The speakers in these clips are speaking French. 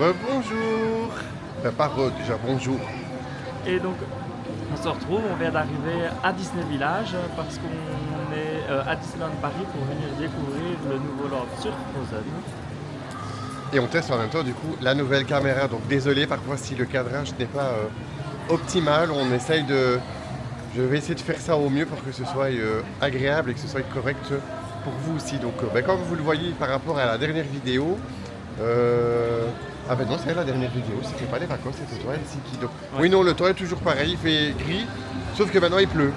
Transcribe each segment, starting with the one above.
Rebonjour. Pas déjà bonjour. Et donc, on se retrouve, on vient d'arriver à Disney Village parce qu'on est à Disneyland Paris pour venir découvrir le nouveau Land sur Frozen. Et on teste en même temps du coup la nouvelle caméra. Donc désolé parfois si le cadrage n'est pas optimal. On essaye de... Je vais essayer de faire ça au mieux pour que ce soit agréable et que ce soit correct pour vous aussi. Donc comme vous le voyez par rapport à la dernière vidéo, ah ben non, c'est la dernière vidéo, c'était pas les vacances, c'était toi ici qui... Donc... Ouais. Oui non, le temps est toujours pareil, il fait gris, sauf que maintenant il pleut.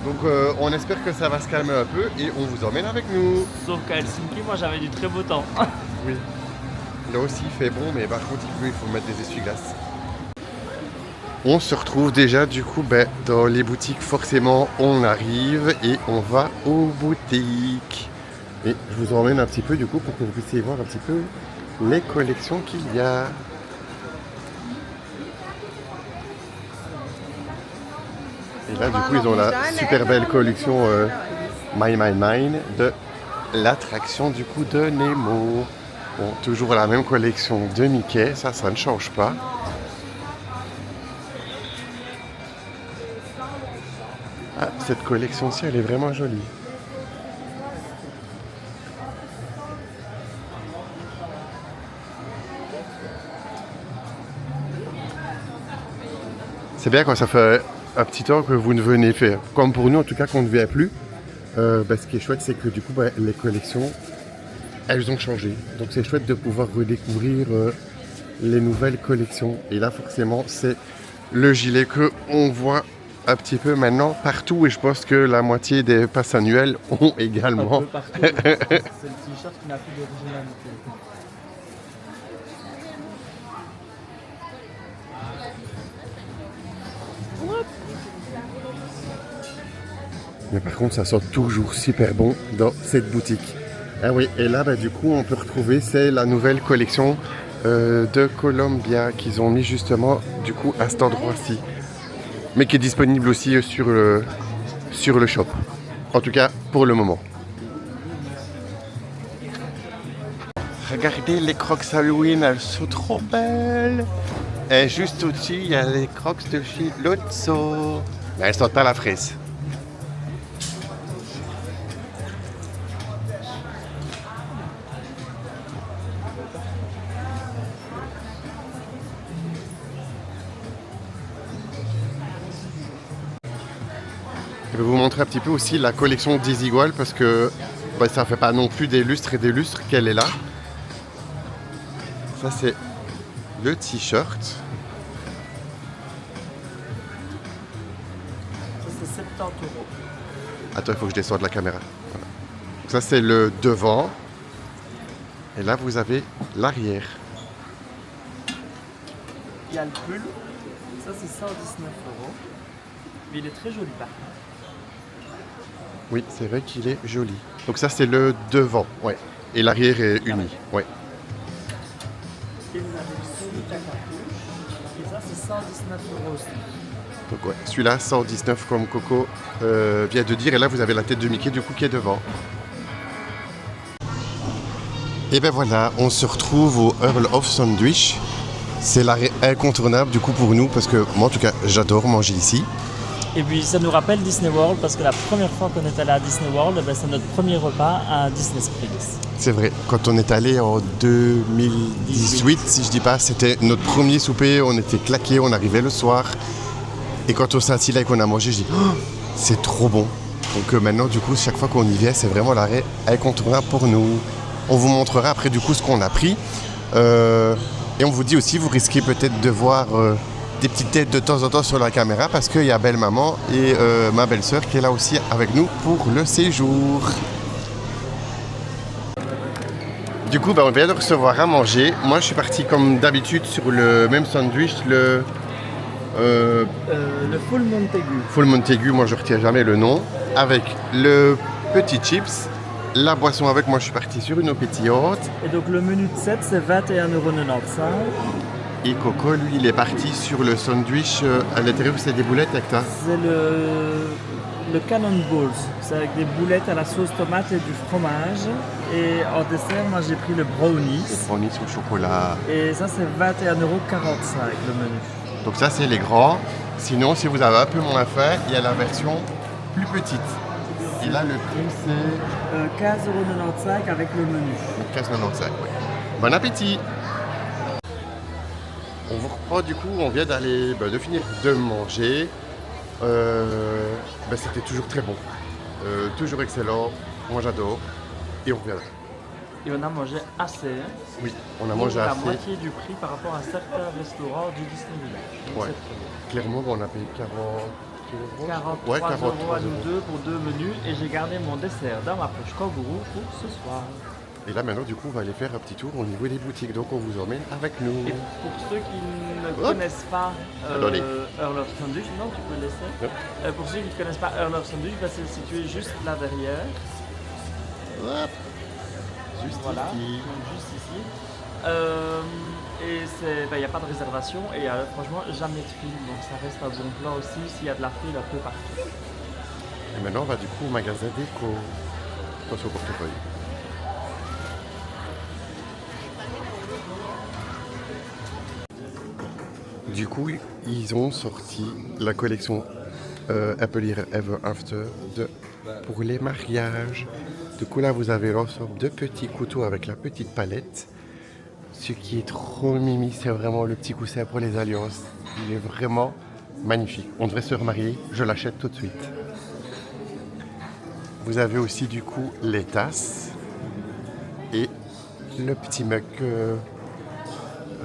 Donc on espère que ça va se calmer un peu et on vous emmène avec nous. Sauf qu'à Helsinki, moi j'avais du très beau temps. Oui. Là aussi il fait bon, mais par contre il pleut, il faut mettre des essuie-glaces. On se retrouve déjà du coup dans les boutiques, forcément on arrive et on va aux boutiques. Et je vous emmène un petit peu du coup pour que vous puissiez voir un petit peu les collections qu'il y a. Et là du coup ils ont la super belle collection Mine de l'attraction du coup de Nemo. Bon, toujours la même collection de Mickey, ça ne change pas. Ah, cette collection-ci elle est vraiment jolie. C'est bien quand ça fait un petit temps que vous ne venez faire. Comme pour nous, en tout cas, qu'on ne vient plus. Ce qui est chouette, c'est que du coup, les collections, elles ont changé. Donc c'est chouette de pouvoir redécouvrir les nouvelles collections. Et là, forcément, c'est le gilet qu'on voit un petit peu maintenant partout. Et je pense que la moitié des passes annuelles ont également. Un peu partout. C'est le t-shirt qui n'a plus d'originalité. Mais par contre, ça sent toujours super bon dans cette boutique. Ah oui, et là, du coup, on peut retrouver, c'est la nouvelle collection de Columbia qu'ils ont mis justement, du coup, à cet endroit-ci. Mais qui est disponible aussi sur le shop. En tout cas, pour le moment. Regardez les crocs Halloween, elles sont trop belles. Et juste au-dessus, il y a les crocs de chez Lotso. Mais elles sentent pas la fraise. Je vais vous montrer un petit peu aussi la collection Desigual parce que ça ne fait pas non plus des lustres et des lustres qu'elle est là. Ça c'est le t-shirt. Ça c'est 70 €. Attends, il faut que je descende la caméra. Voilà. Donc ça c'est le devant. Et là vous avez l'arrière. Il y a le pull. Ça c'est 119 €. Mais il est très joli par contre. Oui, c'est vrai qu'il est joli. Donc ça c'est le devant, ouais. Et l'arrière est uni, ouais. Et vous avez le capuche. Et ça c'est 119 € aussi. Donc ouais, celui-là 119 comme Coco vient de dire. Et là vous avez la tête de Mickey du coup qui est devant. Et ben voilà, on se retrouve au Earl of Sandwich. C'est l'arrêt incontournable du coup pour nous parce que moi en tout cas j'adore manger ici. Et puis ça nous rappelle Disney World parce que la première fois qu'on est allé à Disney World, c'est notre premier repas à Disney Springs. C'est vrai, quand on est allé en 2018, si je dis pas, c'était notre premier souper, on était claqués, on arrivait le soir. Et quand on s'est assis là et qu'on a mangé, je dis oh, c'est trop bon. Donc maintenant du coup chaque fois qu'on y vient, c'est vraiment l'arrêt incontournable pour nous. On vous montrera après du coup ce qu'on a pris. Et on vous dit aussi, vous risquez peut-être de voir des petites têtes de temps en temps sur la caméra parce qu'il y a belle maman et ma belle-sœur qui est là aussi avec nous pour le séjour. Du coup, on vient de recevoir à manger. Moi, je suis parti comme d'habitude sur le même sandwich, le Full Montagu. Full Montagu, moi je retiens jamais le nom, avec le petit chips. La boisson avec, moi je suis parti sur une eau pétillante. Et donc le menu de 7 c'est 21,95 €. Et Coco, lui, il est parti sur le sandwich à l'intérieur, c'est des boulettes avec ça. C'est le cannonballs. C'est avec des boulettes à la sauce tomate et du fromage. Et en dessert, moi j'ai pris le brownies. Les brownies au chocolat. Et ça, c'est 21,45 € le menu. Donc ça, c'est les grands. Sinon, si vous avez un peu moins faim, il y a la version plus petite. Et là, le prix, c'est 15,95 € avec le menu. 15,95 €. Oui. Bon appétit! On vous reprend du coup, on vient de finir de manger. C'était toujours très bon. Toujours excellent. Moi, j'adore. Et on reviendra. Et on a mangé assez. Oui, on a mangé la assez. moitié du prix par rapport à certains restaurants du Disney Village. Donc Ouais. c'est très bon. Clairement, on a payé 40 €. 43 Ouais, € 43 à nous €. deux pour 2 menus et j'ai gardé mon dessert dans ma poche kangourou pour ce soir. Et là, maintenant, du coup, on va aller faire un petit tour au niveau des boutiques. Donc, on vous emmène avec nous. Et pour ceux qui ne Hop. connaissent pas Attendez. Earl of Sandwich, non, tu peux le laisser. Hop. Pour ceux qui ne connaissent pas Earl of Sandwich, c'est situé juste là derrière. Hop. Juste Voilà, ici. donc juste ici. Et il n'y a pas de réservation et franchement jamais de file, donc ça reste un bon plan aussi s'il y a de la file un peu partout. Et maintenant, on va du coup au magasin déco. Attention au portefeuille. Du coup, ils ont sorti la collection Happily Ever After pour les mariages. Du coup, là, vous avez l'ensemble de petits couteaux avec la petite palette. Ce qui est trop mimi, c'est vraiment le petit coussin pour les alliances. Il est vraiment magnifique. On devrait se remarier, je l'achète tout de suite. Vous avez aussi du coup les tasses et le petit mug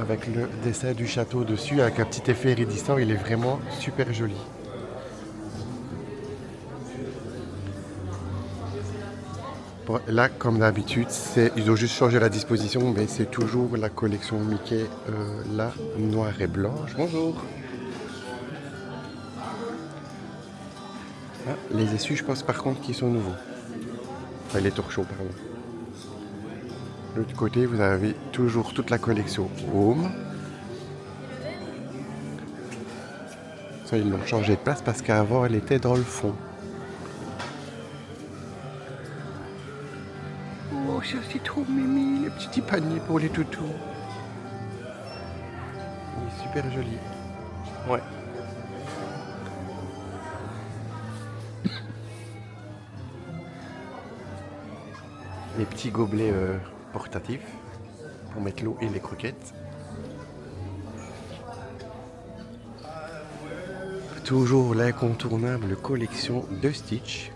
avec le dessin du château dessus avec un petit effet iridescent. Il est vraiment super joli. Bon, là, comme d'habitude, ils ont juste changé la disposition, mais c'est toujours la collection Mickey, là, noir et blanche. Bonjour. Ah, les essuies, je pense par contre qu'ils sont nouveaux. Enfin, les torchons, pardon. De l'autre côté, vous avez toujours toute la collection Home. Ça, ils l'ont changé de place parce qu'avant, elle était dans le fond. Oh, ça c'est trop mimi, le petit panier pour les toutous. Il est super joli. Ouais. Les petits gobelets portatifs pour mettre l'eau et les croquettes. Toujours l'incontournable collection de Stitch.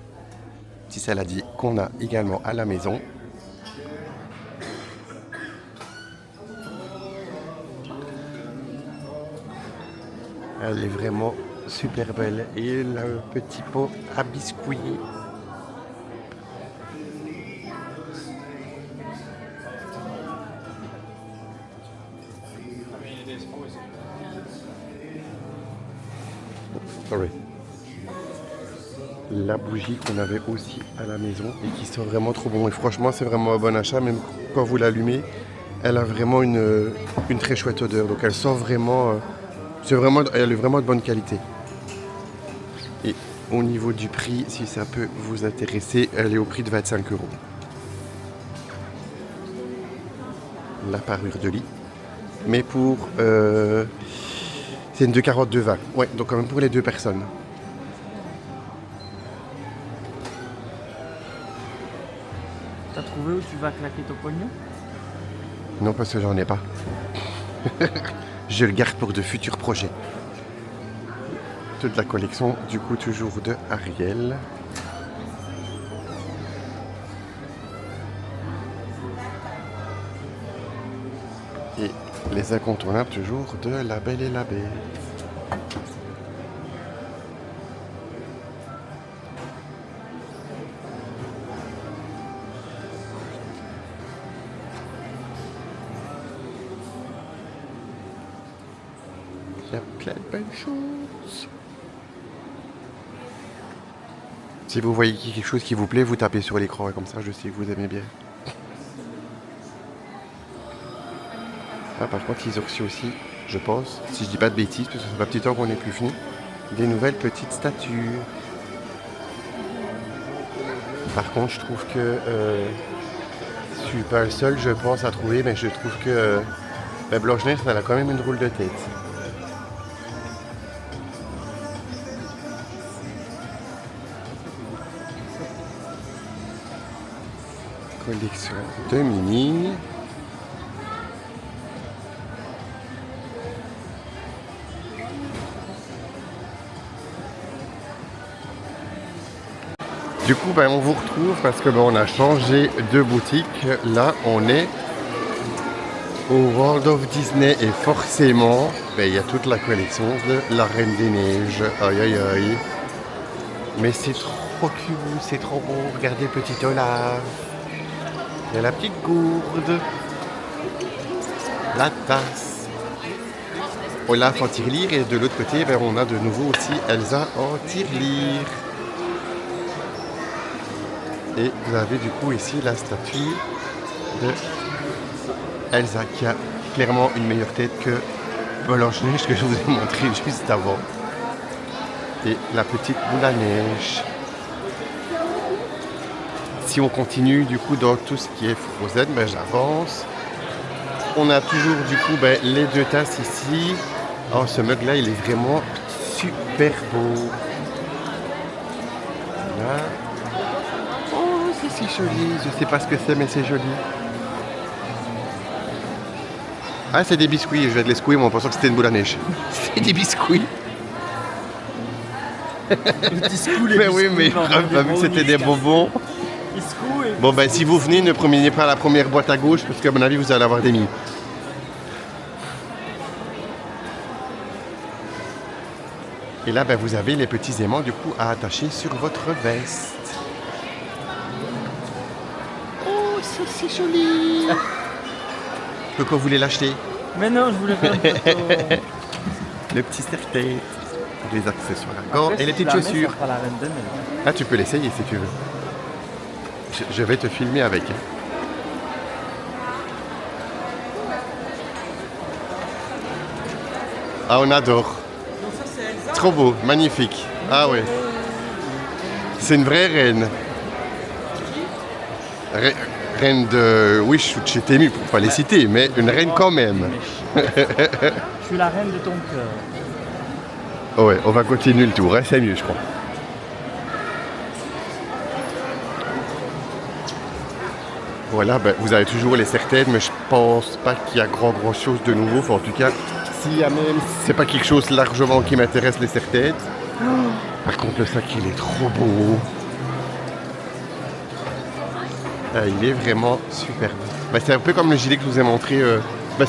Petit saladier qu'on a également à la maison. Elle est vraiment super belle. Et le petit pot à biscuits. Sorry. La bougie qu'on avait aussi à la maison et qui sent vraiment trop bon. Et franchement, c'est vraiment un bon achat. Même quand vous l'allumez, elle a vraiment une très chouette odeur. Donc elle sent vraiment... elle est vraiment de bonne qualité. Et au niveau du prix, si ça peut vous intéresser, elle est au prix de 25 €. La parure de lit. Mais pour... c'est une 2,40 de 20. Ouais, donc quand même pour les deux personnes. T'as trouvé où tu vas claquer ton pognon? Non, parce que j'en ai pas. Je le garde pour de futurs projets. Toute la collection, du coup, toujours de Ariel. Et les incontournables, toujours de La Belle et la Bête. Il y a plein de belles choses. Si vous voyez quelque chose qui vous plaît, vous tapez sur l'écran et comme ça je sais que vous aimez bien. Ah, par contre, ils ont reçu aussi je pense, si je dis pas de bêtises, parce que ça fait un petit temps qu'on n'est plus fini, des nouvelles petites statues. Par contre, je trouve que je suis pas le seul, je pense, à trouver, mais je trouve que Blanche-Neige, elle a quand même une drôle de tête. Collection de mini. Du coup, on vous retrouve parce que on a changé de boutique. Là, on est au World of Disney et forcément, il y a toute la collection de la Reine des Neiges. Aïe aïe aïe. Mais c'est trop cute, c'est trop beau. Regardez le petit Olaf. Il y a la petite gourde. La tasse. Olaf en tirelire et de l'autre côté, on a de nouveau aussi Elsa en tirelire. Et vous avez du coup ici la statue de Elsa qui a clairement une meilleure tête que Blanche-Neige que je vous ai montré juste avant. Et la petite boule à neige. Si on continue du coup dans tout ce qui est Frozen, j'avance. On a toujours du coup les deux tasses ici. Oh, ce mug là il est vraiment super beau. Là. Oh, c'est si joli. Je sais pas ce que c'est mais c'est joli. Ah, c'est des biscuits. Je vais te les secouer, moi en pensant que c'était une boule à neige. C'est des biscuits. Mais oui, mais pas vu que c'était des bonbons. Bon, si vous venez, ne promenez pas la première boîte à gauche parce qu'à mon avis, vous allez avoir des mines. Et là, vous avez les petits aimants du coup à attacher sur votre veste. Oh, c'est joli. Coco voulait l'acheter. Mais non, je voulais faire une photo. Le petit serre-tête, les accessoires à gants et les petites chaussures. Ah, tu peux l'essayer si tu veux. Je vais te filmer avec. Ah, on adore. Trop beau, magnifique. Ah ouais. C'est une vraie reine. Reine de... Oui, je suis ému pour ne pas les citer, mais une reine quand même. Je suis la reine de ton cœur. Oh ouais, on va continuer le tour, c'est mieux je crois. Voilà, vous avez toujours les serre-têtes, mais je pense pas qu'il y a grand chose de nouveau. Enfin, en tout cas, s'il y a même, c'est pas quelque chose largement qui m'intéresse, les serre-têtes. Par contre, le sac, il est trop beau. Il est vraiment super. C'est un peu comme le gilet que je vous ai montré.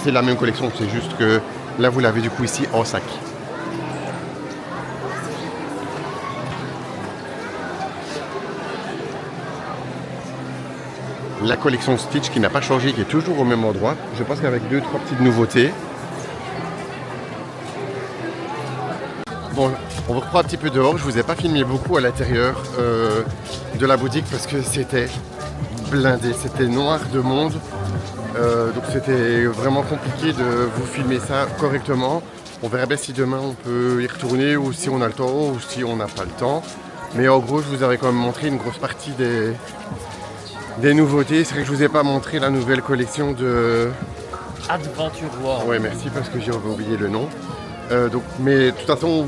C'est la même collection, c'est juste que là, vous l'avez du coup ici en sac. La collection Stitch qui n'a pas changé, qui est toujours au même endroit. Je pense qu'avec 2-3 petites nouveautés. Bon, on reprend un petit peu dehors. Je vous ai pas filmé beaucoup à l'intérieur de la boutique parce que c'était blindé, c'était noir de monde. Donc c'était vraiment compliqué de vous filmer ça correctement. On verra bien si demain on peut y retourner ou si on a le temps ou si on n'a pas le temps. Mais en gros, je vous avais quand même montré une grosse partie des nouveautés. C'est vrai que je vous ai pas montré la nouvelle collection de Adventure World. Ouais, merci parce que j'ai oublié le nom. Mais de toute façon,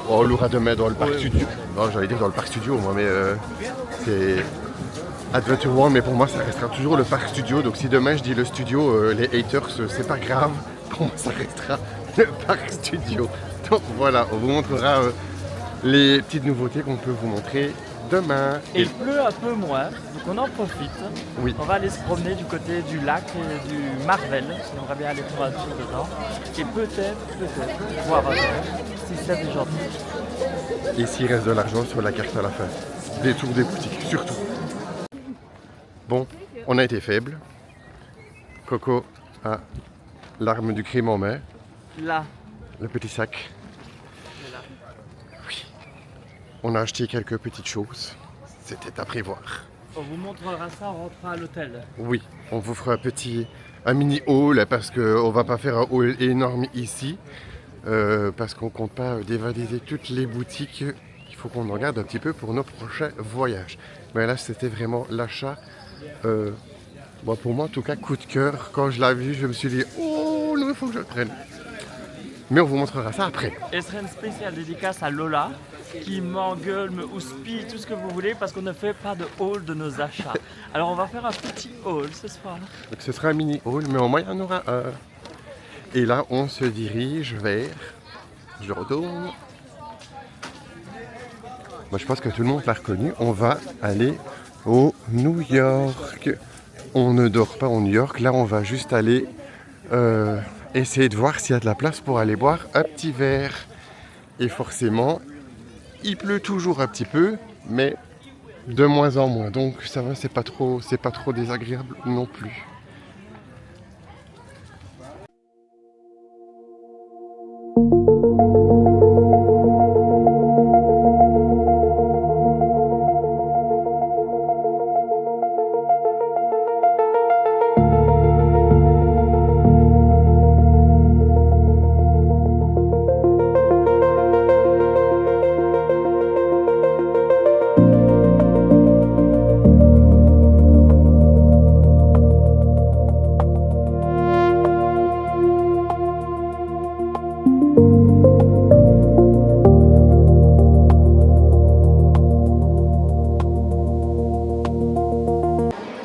on l'aura demain dans le parc studio. Non, j'allais dire dans le parc studio, moi, mais c'est Adventure World, mais pour moi, ça restera toujours le parc studio. Donc si demain je dis le studio, les haters, c'est pas grave. Pour moi, ça restera le parc studio. Donc voilà, on vous montrera les petites nouveautés qu'on peut vous montrer demain. Et il pleut un peu moins, donc on en profite. Oui. On va aller se promener du côté du lac et du Marvel. On va bien aller faire un tour dedans. Et peut-être, voir un tour, si c'est des gens. Et s'il reste de l'argent sur la carte à la fin. Des tours des boutiques, surtout. Bon, on a été faible. Coco a l'arme du crime en main. Là. Le petit sac. Oui. On a acheté quelques petites choses. C'était à prévoir. On vous montrera ça en rentrant à l'hôtel. Oui, on vous fera un petit un mini haul parce qu'on va pas faire un haul énorme ici. Parce qu'on compte pas dévaliser toutes les boutiques. Il faut qu'on regarde un petit peu pour nos prochains voyages. Mais là, c'était vraiment l'achat. Bon, pour moi, en tout cas, coup de cœur. Quand je l'ai vu, je me suis dit, oh, non, il faut que je le prenne. Mais on vous montrera ça après. Et ce serait une spéciale dédicace à Lola qui m'engueule, me houspille, tout ce que vous voulez parce qu'on ne fait pas de haul de nos achats. Alors on va faire un petit haul ce soir. Donc ce sera un mini haul, mais au moins il y en aura un. Et là, on se dirige vers... Je retourne. Moi, je pense que tout le monde l'a reconnu. On va aller au New York. On ne dort pas au New York. Là, on va juste aller essayer de voir s'il y a de la place pour aller boire un petit verre. Et forcément, il pleut toujours un petit peu, mais de moins en moins. Donc ça va, c'est pas trop désagréable non plus.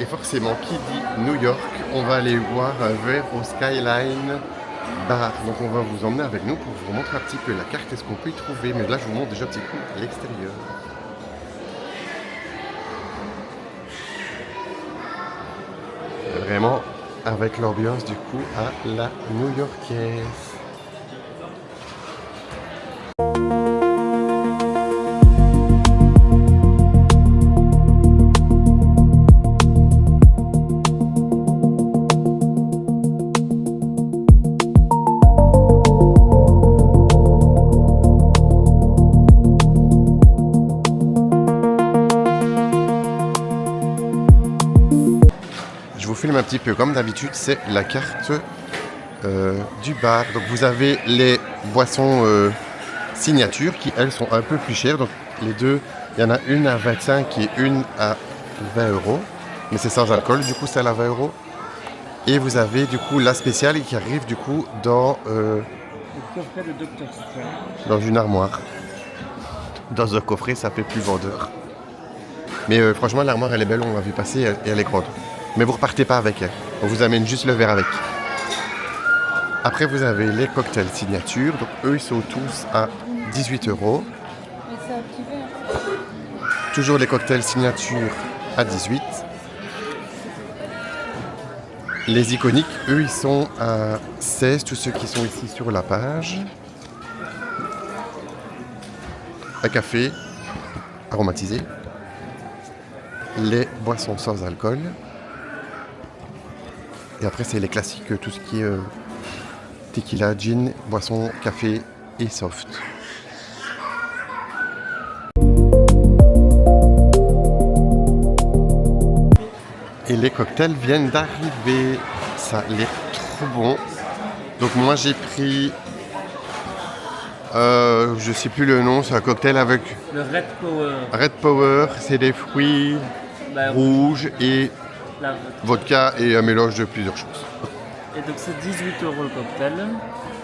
Forcément, qui dit New York, on va aller boire un verre au Skyline Bar. Donc on va vous emmener avec nous pour vous montrer un petit peu la carte et ce qu'on peut y trouver. Mais là, je vous montre déjà un petit coup à l'extérieur. Vraiment avec l'ambiance du coup à la new-yorkaise. Je vous filme un petit peu comme d'habitude, c'est la carte du bar. Donc vous avez les boissons signature qui elles sont un peu plus chères. Donc les deux, il y en a une à 25 et une à 20 euros. Mais c'est sans alcool, du coup c'est à 20 euros. Et vous avez du coup la spéciale qui arrive du coup dans Le coffret de Dr. Strange. dans une armoire. Dans un coffret, ça fait plus vendeur. Mais franchement, l'armoire elle est belle, on l'a vu passer et elle est grande. Mais vous repartez pas avec elle. On vous amène juste le verre avec. Après, vous avez les cocktails signature. Donc, eux, ils sont tous à 18 euros. Toujours les cocktails signature à 18. Les iconiques, eux, ils sont à 16. Tous ceux qui sont ici sur la page. Un café aromatisé. Les boissons sans alcool. Et après, c'est les classiques, tout ce qui est tequila, gin, boisson, café et soft. Et les cocktails viennent d'arriver. Ça a l'air trop bon. Donc moi, j'ai pris... je sais plus le nom, c'est un cocktail avec... Le Red Power. Red Power, c'est des fruits rouges et... La vodka et un mélange de plusieurs choses. Et donc c'est 18 euros le cocktail.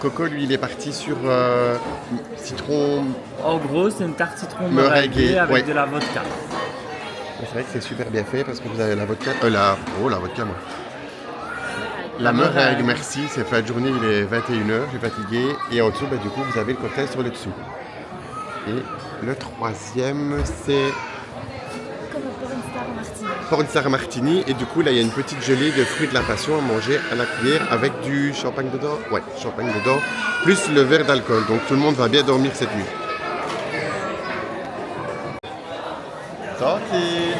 Coco, lui, il est parti sur citron. En gros, c'est une tarte citron Meringuée, meringuée avec ouais. de la vodka. C'est vrai que c'est super bien fait parce que vous avez la vodka. La vodka, moi. La meringue, merci. C'est fin de journée, il est 21h, j'ai fatigué. Et en dessous, du coup, vous avez le cocktail sur le dessous. Et le troisième, c'est... Pornstar Martini, et du coup là il y a une petite gelée de fruits de la passion à manger à la cuillère avec du champagne dedans. Ouais, champagne dedans, plus le verre d'alcool. Donc tout le monde va bien dormir cette nuit. Santé.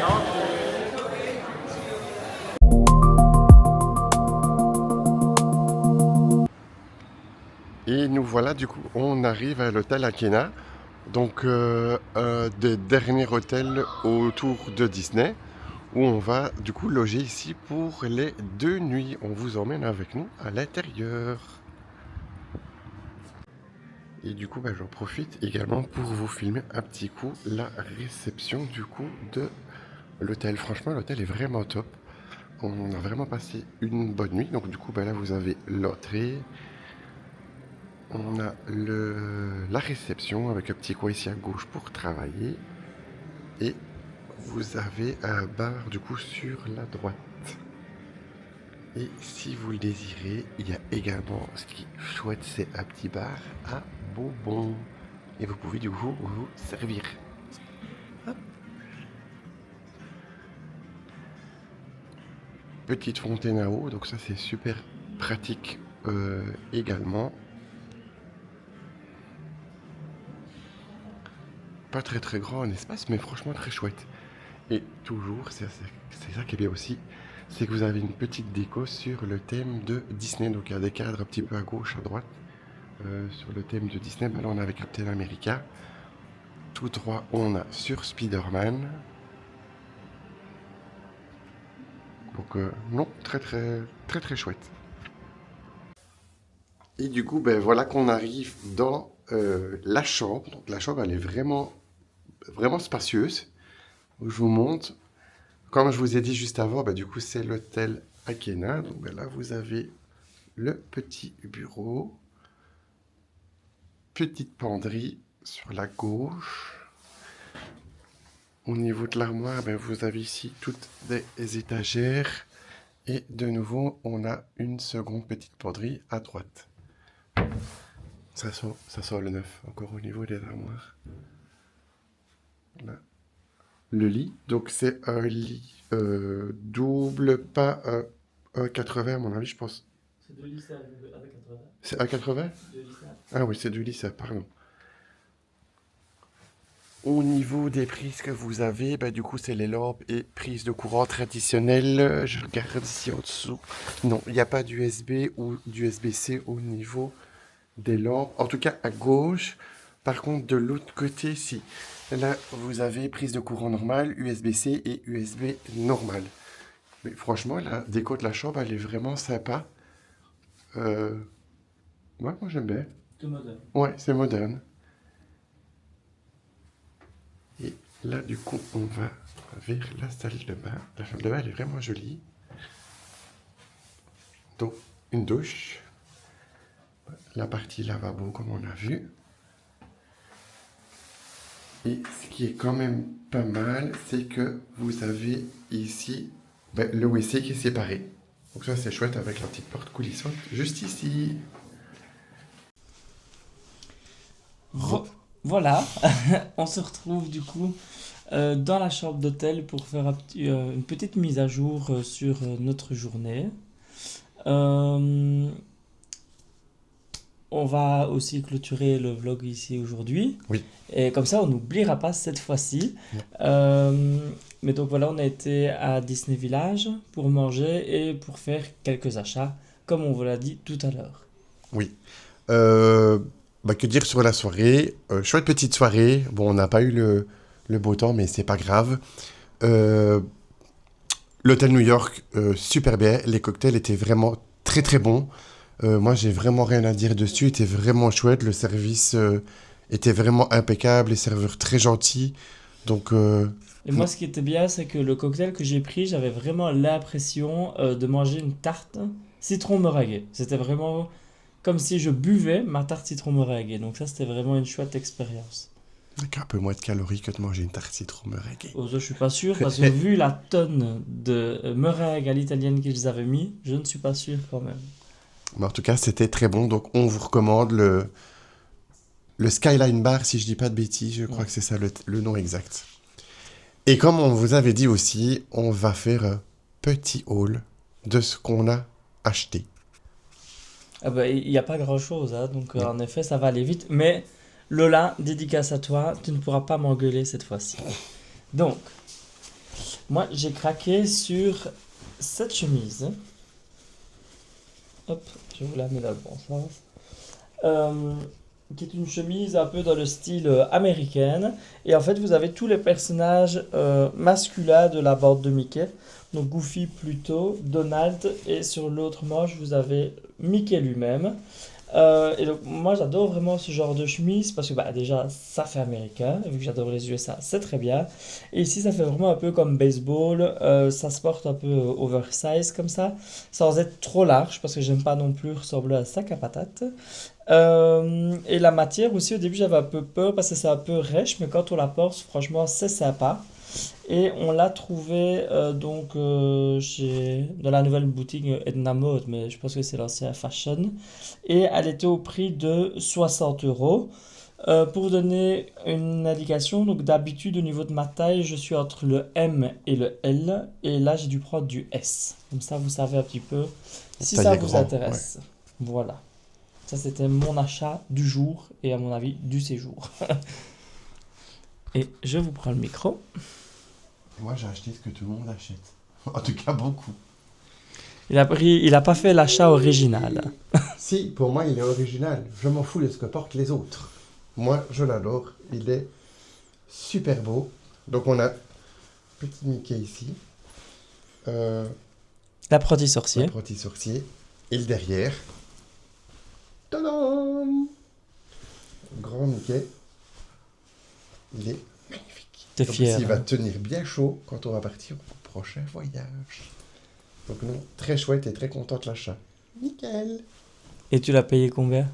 Et nous voilà du coup, on arrive à l'hôtel Akena. Donc un des derniers hôtels autour de Disney. où on va du coup loger ici pour les 2 nuits. On vous emmène avec nous à l'intérieur. Et du coup, j'en profite également pour vous filmer un petit coup la réception du coup de l'hôtel. Franchement, l'hôtel est vraiment top. On a vraiment passé une bonne nuit. Donc du coup, là, vous avez l'entrée. On a la réception avec un petit coin ici à gauche pour travailler. Et vous avez un bar du coup sur la droite. Et si vous le désirez, il y a également, ce qui est chouette, c'est un petit bar à bonbons. Et vous pouvez du coup vous servir. Hop. Petite fontaine à eau, donc ça c'est super pratique également. Pas très très grand en espace, mais franchement très chouette. Et toujours, c'est ça qui est bien aussi, c'est que vous avez une petite déco sur le thème de Disney. Donc il y a des cadres un petit peu à gauche, à droite. Sur le thème de Disney, là on a avec Captain America. Tout droit, on a sur Spider-Man. Donc non, très très très très chouette. Et du coup, voilà qu'on arrive dans la chambre. Donc la chambre, elle est vraiment vraiment spacieuse. Je vous montre. Comme je vous ai dit juste avant, du coup, c'est l'hôtel Akena. Donc là, vous avez le petit bureau. Petite penderie sur la gauche. Au niveau de l'armoire, vous avez ici toutes des étagères. Et de nouveau, on a une seconde petite penderie à droite. Ça sent le neuf, encore au niveau des armoires. Là. Le lit, donc c'est un lit double, pas un 80 à mon avis, je pense. C'est 2 lits avec 80. C'est un 80? 2 lits. Ah oui, c'est 2 lits, pardon. Au niveau des prises que vous avez, du coup, c'est les lampes et prises de courant traditionnelles. Je regarde ici en dessous. Non, il n'y a pas d'USB ou d'USB-C au niveau des lampes. En tout cas, à gauche. Par contre, de l'autre côté, si. Là, vous avez prise de courant normale, USB-C et USB normal. Mais franchement, la déco de la chambre, elle est vraiment sympa. Ouais, moi j'aime bien. C'est moderne. Ouais, c'est moderne. Et là, du coup, on va vers la salle de bain. La salle de bain, elle est vraiment jolie. Donc, une douche. La partie lavabo, comme on a vu. Et ce qui est quand même pas mal, c'est que vous avez ici le WC qui est séparé. Donc ça, c'est chouette avec la petite porte coulissante juste ici. Voilà, on se retrouve du coup dans la chambre d'hôtel pour faire une petite mise à jour sur notre journée. On va aussi clôturer le vlog ici aujourd'hui. Oui. Et comme ça, on n'oubliera pas cette fois-ci. Mais donc voilà, on a été à Disney Village pour manger et pour faire quelques achats, comme on vous l'a dit tout à l'heure. Oui. Que dire sur la soirée? Chouette petite soirée. Bon, on n'a pas eu le beau temps, mais c'est pas grave. L'hôtel New York, super bien. Les cocktails étaient vraiment très très bons. Moi, j'ai vraiment rien à dire dessus. Était vraiment chouette. Le service était vraiment impeccable. Les serveurs très gentils. Donc. Et moi, ce qui était bien, c'est que le cocktail que j'ai pris, j'avais vraiment l'impression de manger une tarte citron meringuée. C'était vraiment comme si je buvais ma tarte citron meringuée. Donc ça, c'était vraiment une chouette expérience. Avec un peu moins de calories que de manger une tarte citron meringuée. Oh, ça, je suis pas sûr, parce que vu la tonne de meringues à l'italienne qu'ils avaient mis, je ne suis pas sûr quand même. Mais en tout cas, c'était très bon. Donc, on vous recommande le Skyline Bar, si je dis pas de bêtises. Je crois que c'est ça le nom exact. Et comme on vous avait dit aussi, on va faire un petit haul de ce qu'on a acheté. Ah bah, il n'y a pas grand-chose, hein, donc en effet, ça va aller vite. Mais Lola, dédicace à toi, tu ne pourras pas m'engueuler cette fois-ci. Donc, moi, j'ai craqué sur cette chemise. Hop, je vous la mets dans le bon sens. qui est une chemise un peu dans le style américaine. Et en fait, vous avez tous les personnages masculins de la bande de Mickey. Donc Goofy plutôt, Donald, et sur l'autre manche, vous avez Mickey lui-même. Et donc moi j'adore vraiment ce genre de chemise parce que bah, déjà ça fait américain, vu que j'adore les USA, c'est très bien. Et ici ça fait vraiment un peu comme baseball, ça se porte un peu oversize comme ça, sans être trop large parce que j'aime pas non plus ressembler à un sac à patates. Et la matière aussi, au début j'avais un peu peur parce que c'est un peu rêche, mais quand on la porte, franchement c'est sympa. Et on l'a trouvé dans la nouvelle boutique Edna Mode, mais je pense que c'est l'ancien Fashion. Et elle était au prix de 60 euros. Pour donner une indication, donc d'habitude au niveau de ma taille, je suis entre le M et le L. Et là j'ai dû prendre du S. Comme ça vous savez un petit peu si ça Taille vous grand, ouais. intéresse. Voilà. Ça, c'était mon achat du jour et à mon avis du séjour. Et je vous prends le micro. Moi, j'ai acheté ce que tout le monde achète. En tout cas, beaucoup. Il a pas fait l'achat original. Si, pour moi, il est original. Je m'en fous de ce que portent les autres. Moi, je l'adore. Il est super beau. Donc, on a petit Mickey ici. L'apprenti sorcier. L'apprenti sorcier. Et le derrière. Tadam! Grand Mickey. Il est magnifique. T'es Donc, fier. il va Hein. tenir bien chaud quand on va partir au prochain voyage. Donc, non, très chouette et très content de l'achat. Nickel! Et tu l'as payé combien?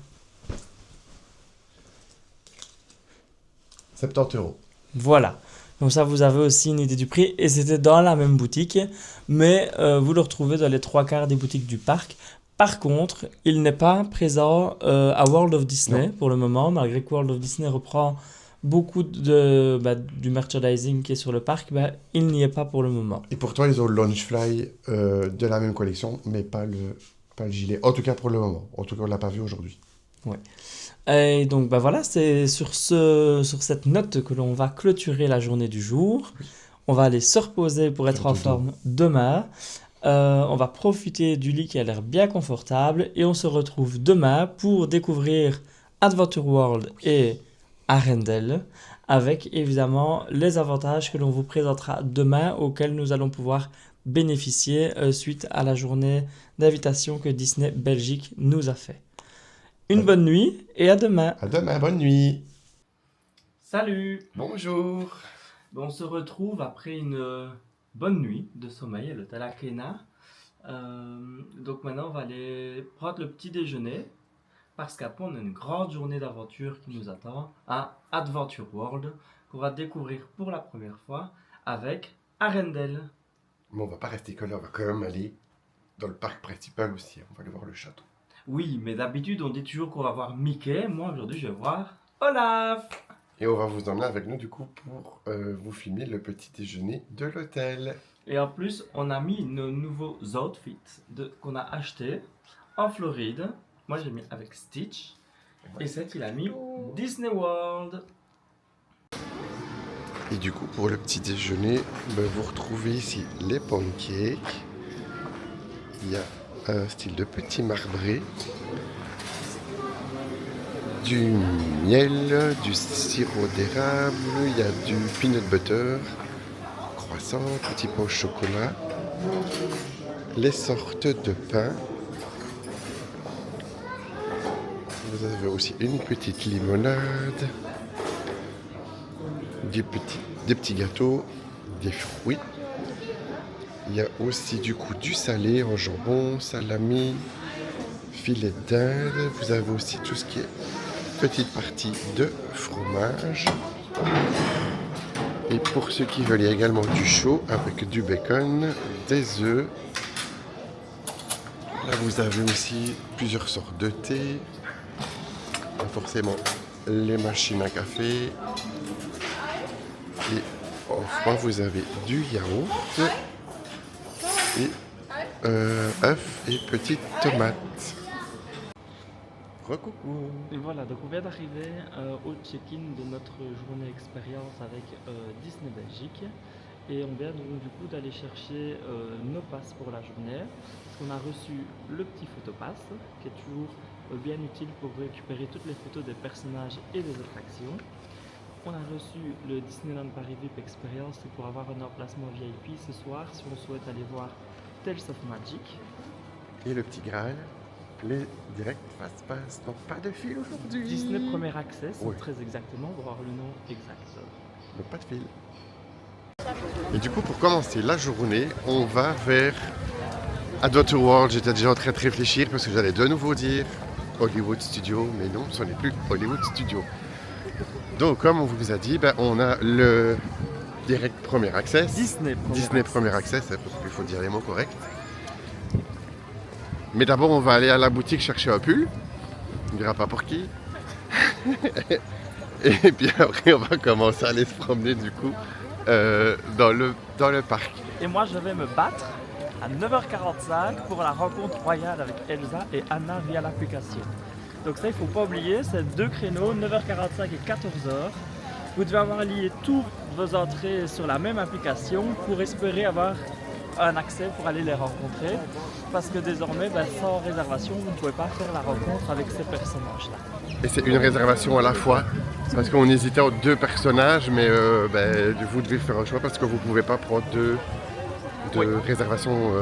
70 euros. Voilà. Comme ça, vous avez aussi une idée du prix. Et c'était dans la même boutique, mais vous le retrouvez dans les trois quarts des boutiques du parc. Par contre, il n'est pas présent à World of Disney Non. pour le moment, malgré que World of Disney reprend beaucoup du merchandising qui est sur le parc, il n'y est pas pour le moment. Et pourtant, ils ont le Launchfly de la même collection, mais pas le gilet. En tout cas, pour le moment. En tout cas, on ne l'a pas vu aujourd'hui. Et donc voilà, c'est sur cette note que l'on va clôturer la journée du jour. On va aller se reposer pour être en dodo. forme demain. On va profiter du lit qui a l'air bien confortable et on se retrouve demain pour découvrir Adventure World et Arendelle avec évidemment les avantages que l'on vous présentera demain auxquels nous allons pouvoir bénéficier suite à la journée d'invitation que Disney Belgique nous a fait. Une bonne nuit et à demain. À demain, bonne nuit. Salut. Bonjour. On se retrouve après une bonne nuit de sommeil à l'hôtel Akena. Donc maintenant on va aller prendre le petit déjeuner parce qu'après on a une grande journée d'aventure qui nous attend à Adventure World qu'on va découvrir pour la première fois avec Arendelle. Mais on va pas rester que là, on va quand même aller dans le parc principal aussi. On va aller voir le château. Oui, mais d'habitude on dit toujours qu'on va voir Mickey. Moi aujourd'hui je vais voir Olaf. Et on va vous emmener avec nous du coup pour vous filmer le petit déjeuner de l'hôtel. Et en plus, on a mis nos nouveaux outfits qu'on a achetés en Floride. Moi, j'ai mis avec Stitch. Et Seth, il a mis Disney World. Et du coup, pour le petit déjeuner, vous retrouvez ici les pancakes. Il y a un style de petit marbré. Du miel, du sirop d'érable, il y a du peanut butter, croissant, petit pain au chocolat, les sortes de pain. Vous avez aussi une petite limonade, des petits gâteaux, des fruits. Il y a aussi du coup du salé en jambon, salami, filet de dinde. Vous avez aussi tout ce qui est petite partie de fromage. Et pour ceux qui veulent, il y a également du chaud avec du bacon, des œufs. Là, vous avez aussi plusieurs sortes de thé. Forcément, les machines à café. Et en froid, vous avez du yaourt. Et œufs et petites tomates. Recoucou. Et voilà, donc on vient d'arriver au check-in de notre journée expérience avec Disney Belgique. Et on vient donc du coup d'aller chercher nos passes pour la journée. Parce qu'on a reçu le petit photopass, qui est toujours bien utile pour récupérer toutes les photos des personnages et des attractions. On a reçu le Disneyland Paris VIP Experience pour avoir un emplacement VIP ce soir si on souhaite aller voir Tales of Magic. Et le petit Graal, les directs passe-passe, donc pas de fil aujourd'hui. Disney Premier Access, Oui. très exactement, pour avoir le nom exact. Donc pas de fil. Et du coup, pour commencer la journée, on va vers Adventure World. J'étais déjà en train de réfléchir parce que j'allais de nouveau dire Hollywood Studio, mais non, ce n'est plus Hollywood Studio. Donc, comme on vous a dit, on a le Direct Premier Access. Disney Premier Access, parce qu'il faut dire les mots corrects. Mais d'abord, on va aller à la boutique chercher un pull. On ne dira pas pour qui. Et puis après, on va commencer à aller se promener du coup dans le parc. Et moi, je vais me battre à 9h45 pour la rencontre royale avec Elsa et Anna via l'application. Donc ça, il ne faut pas oublier, c'est 2 créneaux, 9h45 et 14h. Vous devez avoir lié toutes vos entrées sur la même application pour espérer avoir un accès pour aller les rencontrer. Parce que désormais, sans réservation, vous ne pouvez pas faire la rencontre avec ces personnages-là. Et c'est une réservation à la fois, parce qu'on hésitait entre 2 personnages, mais vous devez faire un choix parce que vous ne pouvez pas prendre deux réservations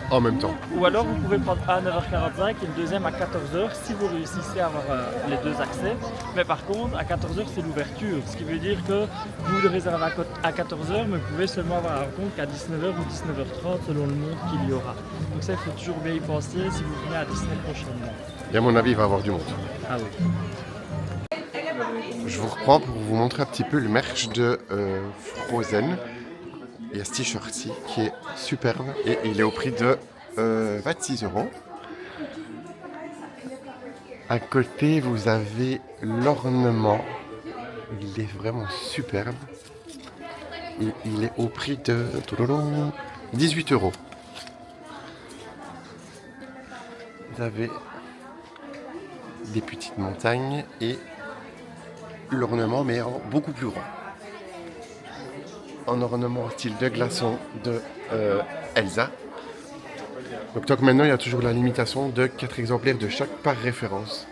en même temps. Ou alors vous pouvez prendre un à 9h45 et le deuxième à 14h si vous réussissez à avoir les 2 accès. Mais par contre, à 14h c'est l'ouverture, ce qui veut dire que vous le réservez à 14h, mais vous pouvez seulement avoir la rencontre qu'à 19h ou 19h30 selon le monde qu'il y aura. Donc ça, il faut toujours bien y penser si vous venez à Disney prochainement. Et à mon avis, il va y avoir du monde. Ah oui. Je vous reprends pour vous montrer un petit peu le merch de Frozen. Il y a ce t-shirt-ci qui est superbe et il est au prix de 26 €. À côté, vous avez l'ornement. Il est vraiment superbe. Et il est au prix de 18 €. Vous avez des petites montagnes et l'ornement, mais en beaucoup plus grand. En ornement en style de glaçon de Elsa. Donc maintenant, il y a toujours la limitation de 4 exemplaires de chaque par référence.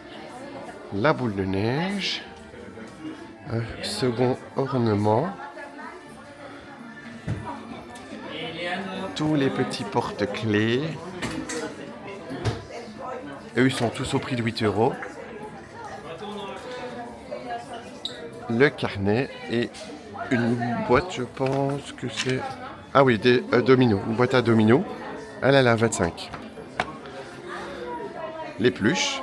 La boule de neige. Un second ornement. Tous les petits porte-clés. Eux, ils sont tous au prix de 8 €. Le carnet et une boîte, je pense que c'est... Ah oui, des dominos. Une boîte à dominos. Elle est à 25. Les pluches.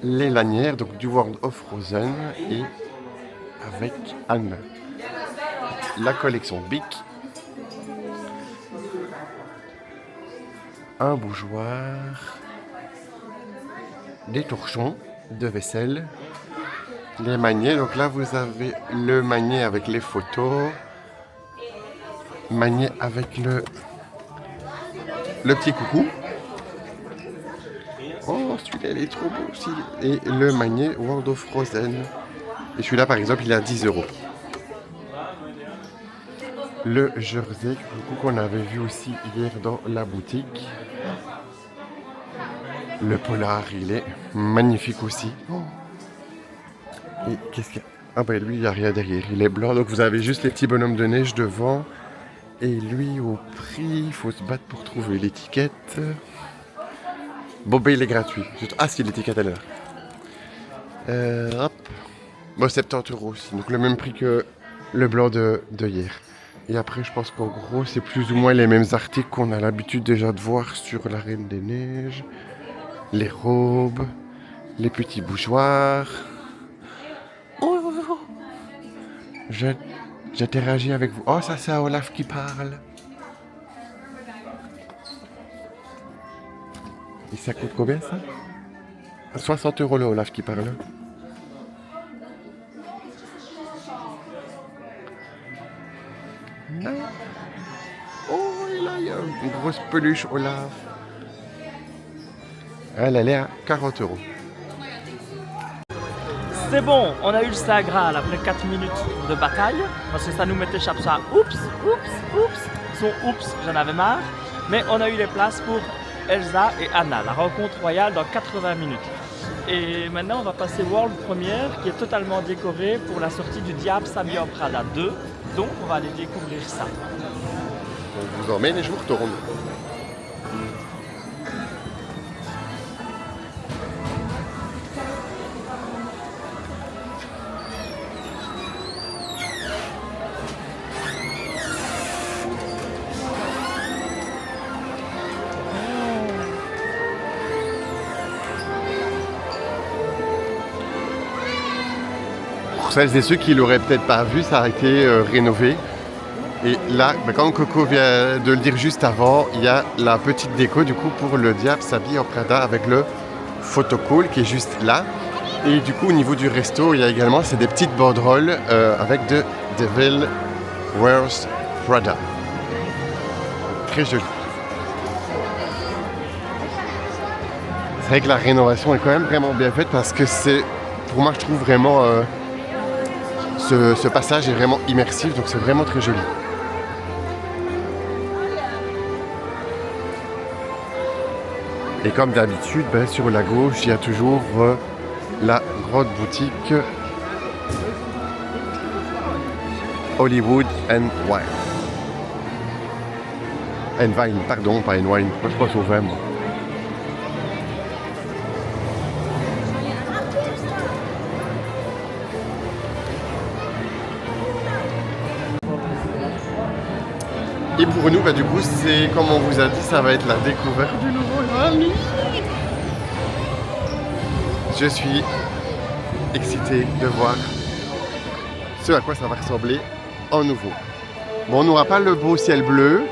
Les lanières, donc du World of Frozen et avec Anne. La collection Bic. Un bougeoir. Des torchons de vaisselle. Les maniets, donc là vous avez le maniet avec les photos, maniet avec le petit coucou. Oh, celui-là il est trop beau aussi. Et le maniet World of Frozen. Et celui-là par exemple il est à 10 €. Le jersey qu'on avait vu aussi hier dans la boutique. Le polar il est magnifique aussi. Oh. Et qu'est-ce qu'il y a? Ah ben lui il n'y a rien derrière, il est blanc, donc vous avez juste les petits bonhommes de neige devant. Et lui au prix, il faut se battre pour trouver l'étiquette. Bon ben il est gratuit. Ah si, l'étiquette elle est là. Hop. Bon 70 € aussi, donc le même prix que le blanc de hier. Et après je pense qu'en gros c'est plus ou moins les mêmes articles qu'on a l'habitude déjà de voir sur la Reine des Neiges. Les robes, les petits bougeoirs. J'interagis avec vous. Oh, ça c'est Olaf qui parle. Et ça coûte combien ça? 60 € le Olaf qui parle. Non. Oh, et là il y a une grosse peluche Olaf. Elle est à 40 €. C'est bon, on a eu le Saint Graal après 4 minutes de bataille, parce que ça nous mettait chapeau à oups, oups, oups. Son oups, j'en avais marre. Mais on a eu les places pour Elsa et Anna. La rencontre royale dans 80 minutes. Et maintenant, on va passer World Premiere, qui est totalement décorée pour la sortie du Diable s'habille en Prada 2. Donc, on va aller découvrir ça. On vous emmène et je vous retourne. Pour celles et ceux qui ne l'auraient peut-être pas vu, ça a été rénové. Et là, comme Coco vient de le dire juste avant, il y a la petite déco du coup pour le Diable s'habille en Prada avec le photocall qui est juste là. Et du coup au niveau du resto, il y a également des petites banderoles avec de Devil Wears Prada. Très joli. C'est vrai que la rénovation est quand même vraiment bien faite parce que c'est, pour moi je trouve vraiment, ce passage est vraiment immersif, donc c'est vraiment très joli. Et comme d'habitude, sur la gauche, il y a toujours la grande boutique Hollywood and Wine. And Wine, pardon, pas and Wine. Moi, je pense au vin, moi. Et pour nous, du coup, c'est comme on vous a dit, ça va être la découverte du nouveau Rallye. Je suis excité de voir ce à quoi ça va ressembler en nouveau. Bon, on n'aura pas le beau ciel bleu,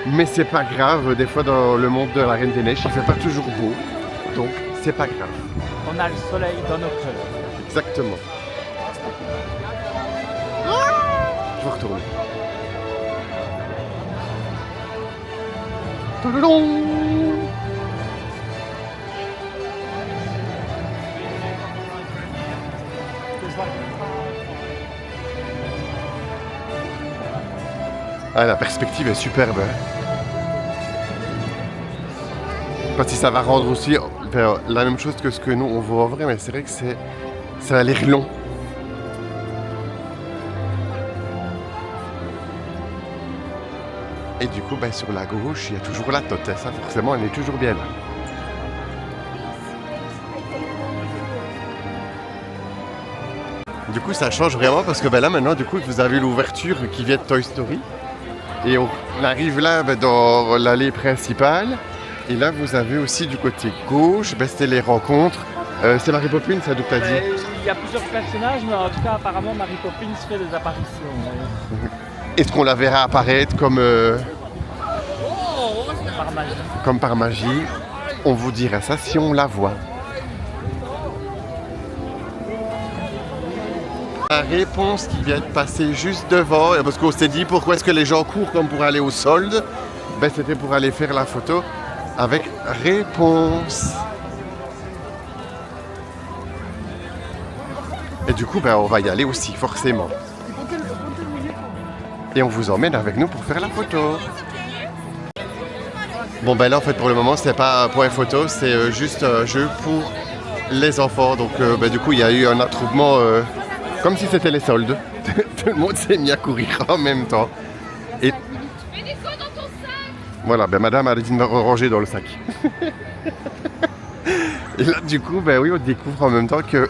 mais c'est pas grave. Des fois, dans le monde de la Reine des Neiges, il fait pas toujours beau, donc c'est pas grave. On a le soleil dans nos cœurs. Exactement. Je vous retourne. Ah, la perspective est superbe. Pas si ça va rendre aussi la même chose que ce que nous on voit en vrai, mais c'est vrai que ça a l'air long. Et du coup, sur la gauche, il y a toujours la tote. Ça, forcément, elle est toujours bien là. Du coup, ça change vraiment parce que là, maintenant, du coup, vous avez l'ouverture qui vient de Toy Story. Et on arrive là dans l'allée principale. Et là, vous avez aussi du côté gauche, c'était les rencontres. C'est Mary Poppins, ça, d'où t'as dit? Il y a plusieurs personnages, mais en tout cas, apparemment, Mary Poppins fait des apparitions. Est-ce qu'on la verra apparaître comme Par magie. Comme par magie? On vous dira ça si on la voit. La réponse qui vient de passer juste devant, parce qu'on s'est dit pourquoi est-ce que les gens courent comme pour aller au solde, c'était pour aller faire la photo avec réponse. Et du coup, on va y aller aussi, forcément. Et on vous emmène avec nous pour faire la photo. Bon, là, en fait, pour le moment, c'est pas pour une photo, c'est juste un jeu pour les enfants. Donc, du coup, il y a eu un attroupement, comme si c'était les soldes. Tout le monde s'est mis à courir en même temps. Et mets des fois dans ton sac. voilà, madame a dit de me ranger dans le sac. Et là, du coup, oui, on découvre en même temps que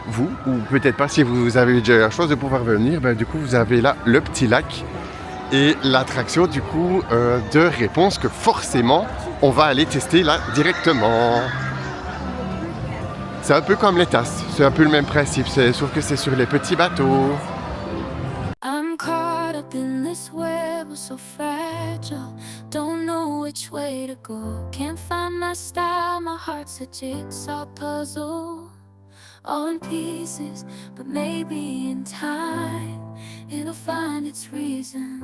vous, ou peut-être pas si vous avez déjà la chance de pouvoir venir, du coup, vous avez là le petit lac et l'attraction, du coup, de réponse que forcément, on va aller tester là directement. C'est un peu comme les tasses, c'est un peu le même principe, sauf que c'est sur les petits bateaux. I'm caught up in this web, so fragile. Don't know which way to go. Can't find my style, my heart's a jigsaw puzzle. All in pieces, but maybe in time it'll find its reasons.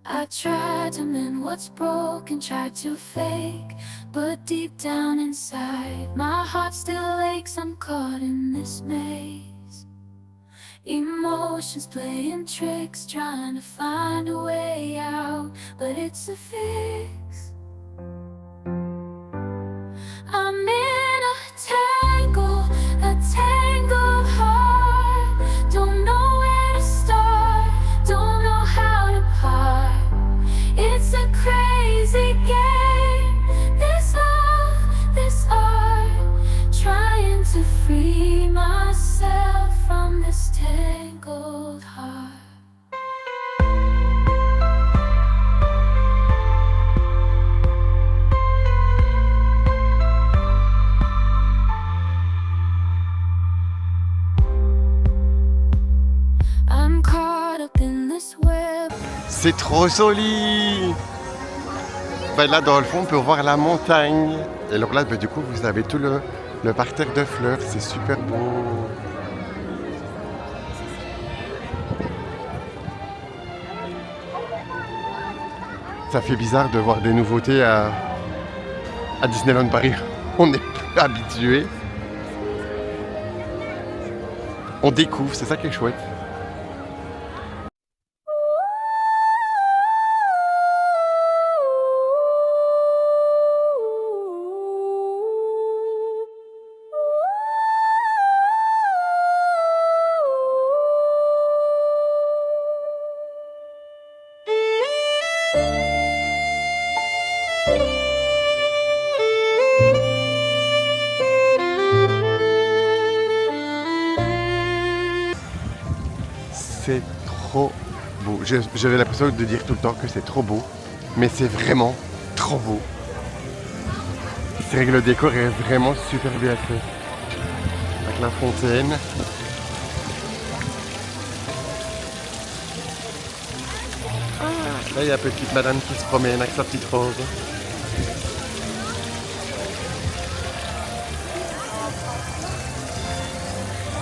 I tried to mend what's broken, tried to fake, but deep down inside my heart still aches. I'm caught in this maze. Emotions playing tricks, trying to find a way out, but it's a fix. I'm in a tangled heart. Don't know where to start, don't know how to part. It's a crazy game, this love, this art. Trying to free myself from this tangled heart. I'm caught up in this web. C'est trop joli. Ben là, dans le fond, on peut voir la montagne. Et alors là, ben, du coup, vous avez tout le parterre de fleurs. C'est super beau. Ça fait bizarre de voir des nouveautés à Disneyland Paris. On n'est plus habitué. On découvre, c'est ça qui est chouette. C'est trop beau. J'avais l'impression de dire tout le temps que c'est trop beau, mais c'est vraiment trop beau. C'est vrai que le décor est vraiment super bien fait. Avec la fontaine. Là, il y a la petite madame qui se promène avec sa petite rose.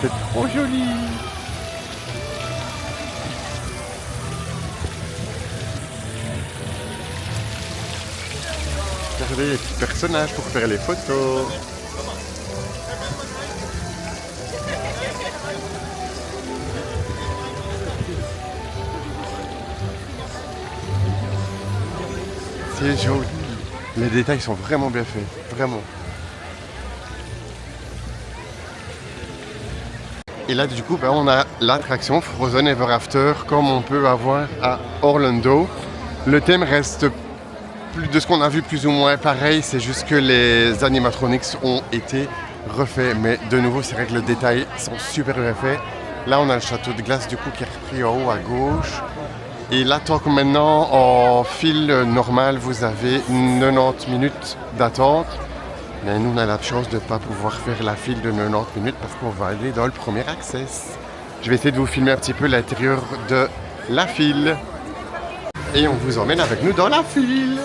C'est trop joli. Regardez les petits personnages pour faire les photos. C'est joli. Les détails sont vraiment bien faits. Vraiment. Et là, du coup, ben, on a l'attraction Frozen Ever After comme on peut avoir à Orlando. Le thème reste de ce qu'on a vu plus ou moins pareil, c'est juste que les animatronics ont été refaits. Mais de nouveau, c'est vrai que les détails sont super bien faits. Là, on a le château de glace du coup qui est repris en haut à gauche. Et là, tant que maintenant, en file normal, vous avez 90 minutes d'attente. Mais nous, on a la chance de ne pas pouvoir faire la file de 90 minutes parce qu'on va aller dans le premier access. Je vais essayer de vous filmer un petit peu l'intérieur de la file. Et on vous emmène avec nous dans la file.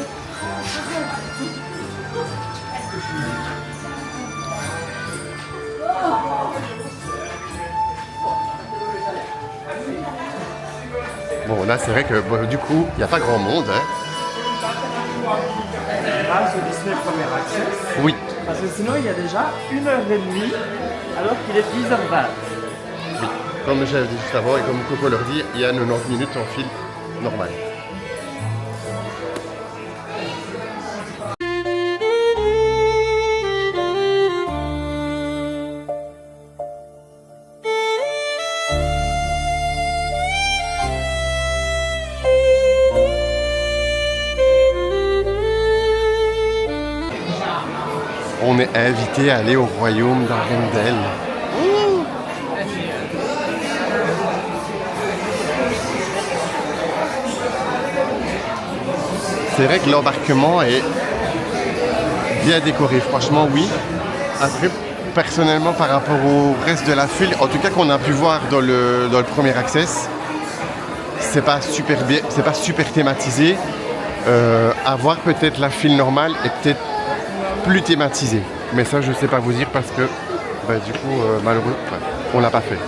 Bon, là, c'est vrai que bon, du coup, il n'y a pas grand monde. Hein. Grâce au Disney Premier Access. Oui. Parce que sinon, il y a déjà 1h30 alors qu'il est 10h20. Oui. Comme j'avais dit juste avant et comme Coco leur dit, il y a 90 minutes en file normale. On est invité à aller au royaume d'Arendelle. C'est vrai que l'embarquement est bien décoré, franchement oui. Après, personnellement par rapport au reste de la file, en tout cas qu'on a pu voir dans le premier access, c'est pas super bien, c'est pas super thématisé. À voir peut-être la file normale est peut-être plus thématisée. Mais ça je sais pas vous dire parce que bah, du coup malheureux, on l'a pas fait.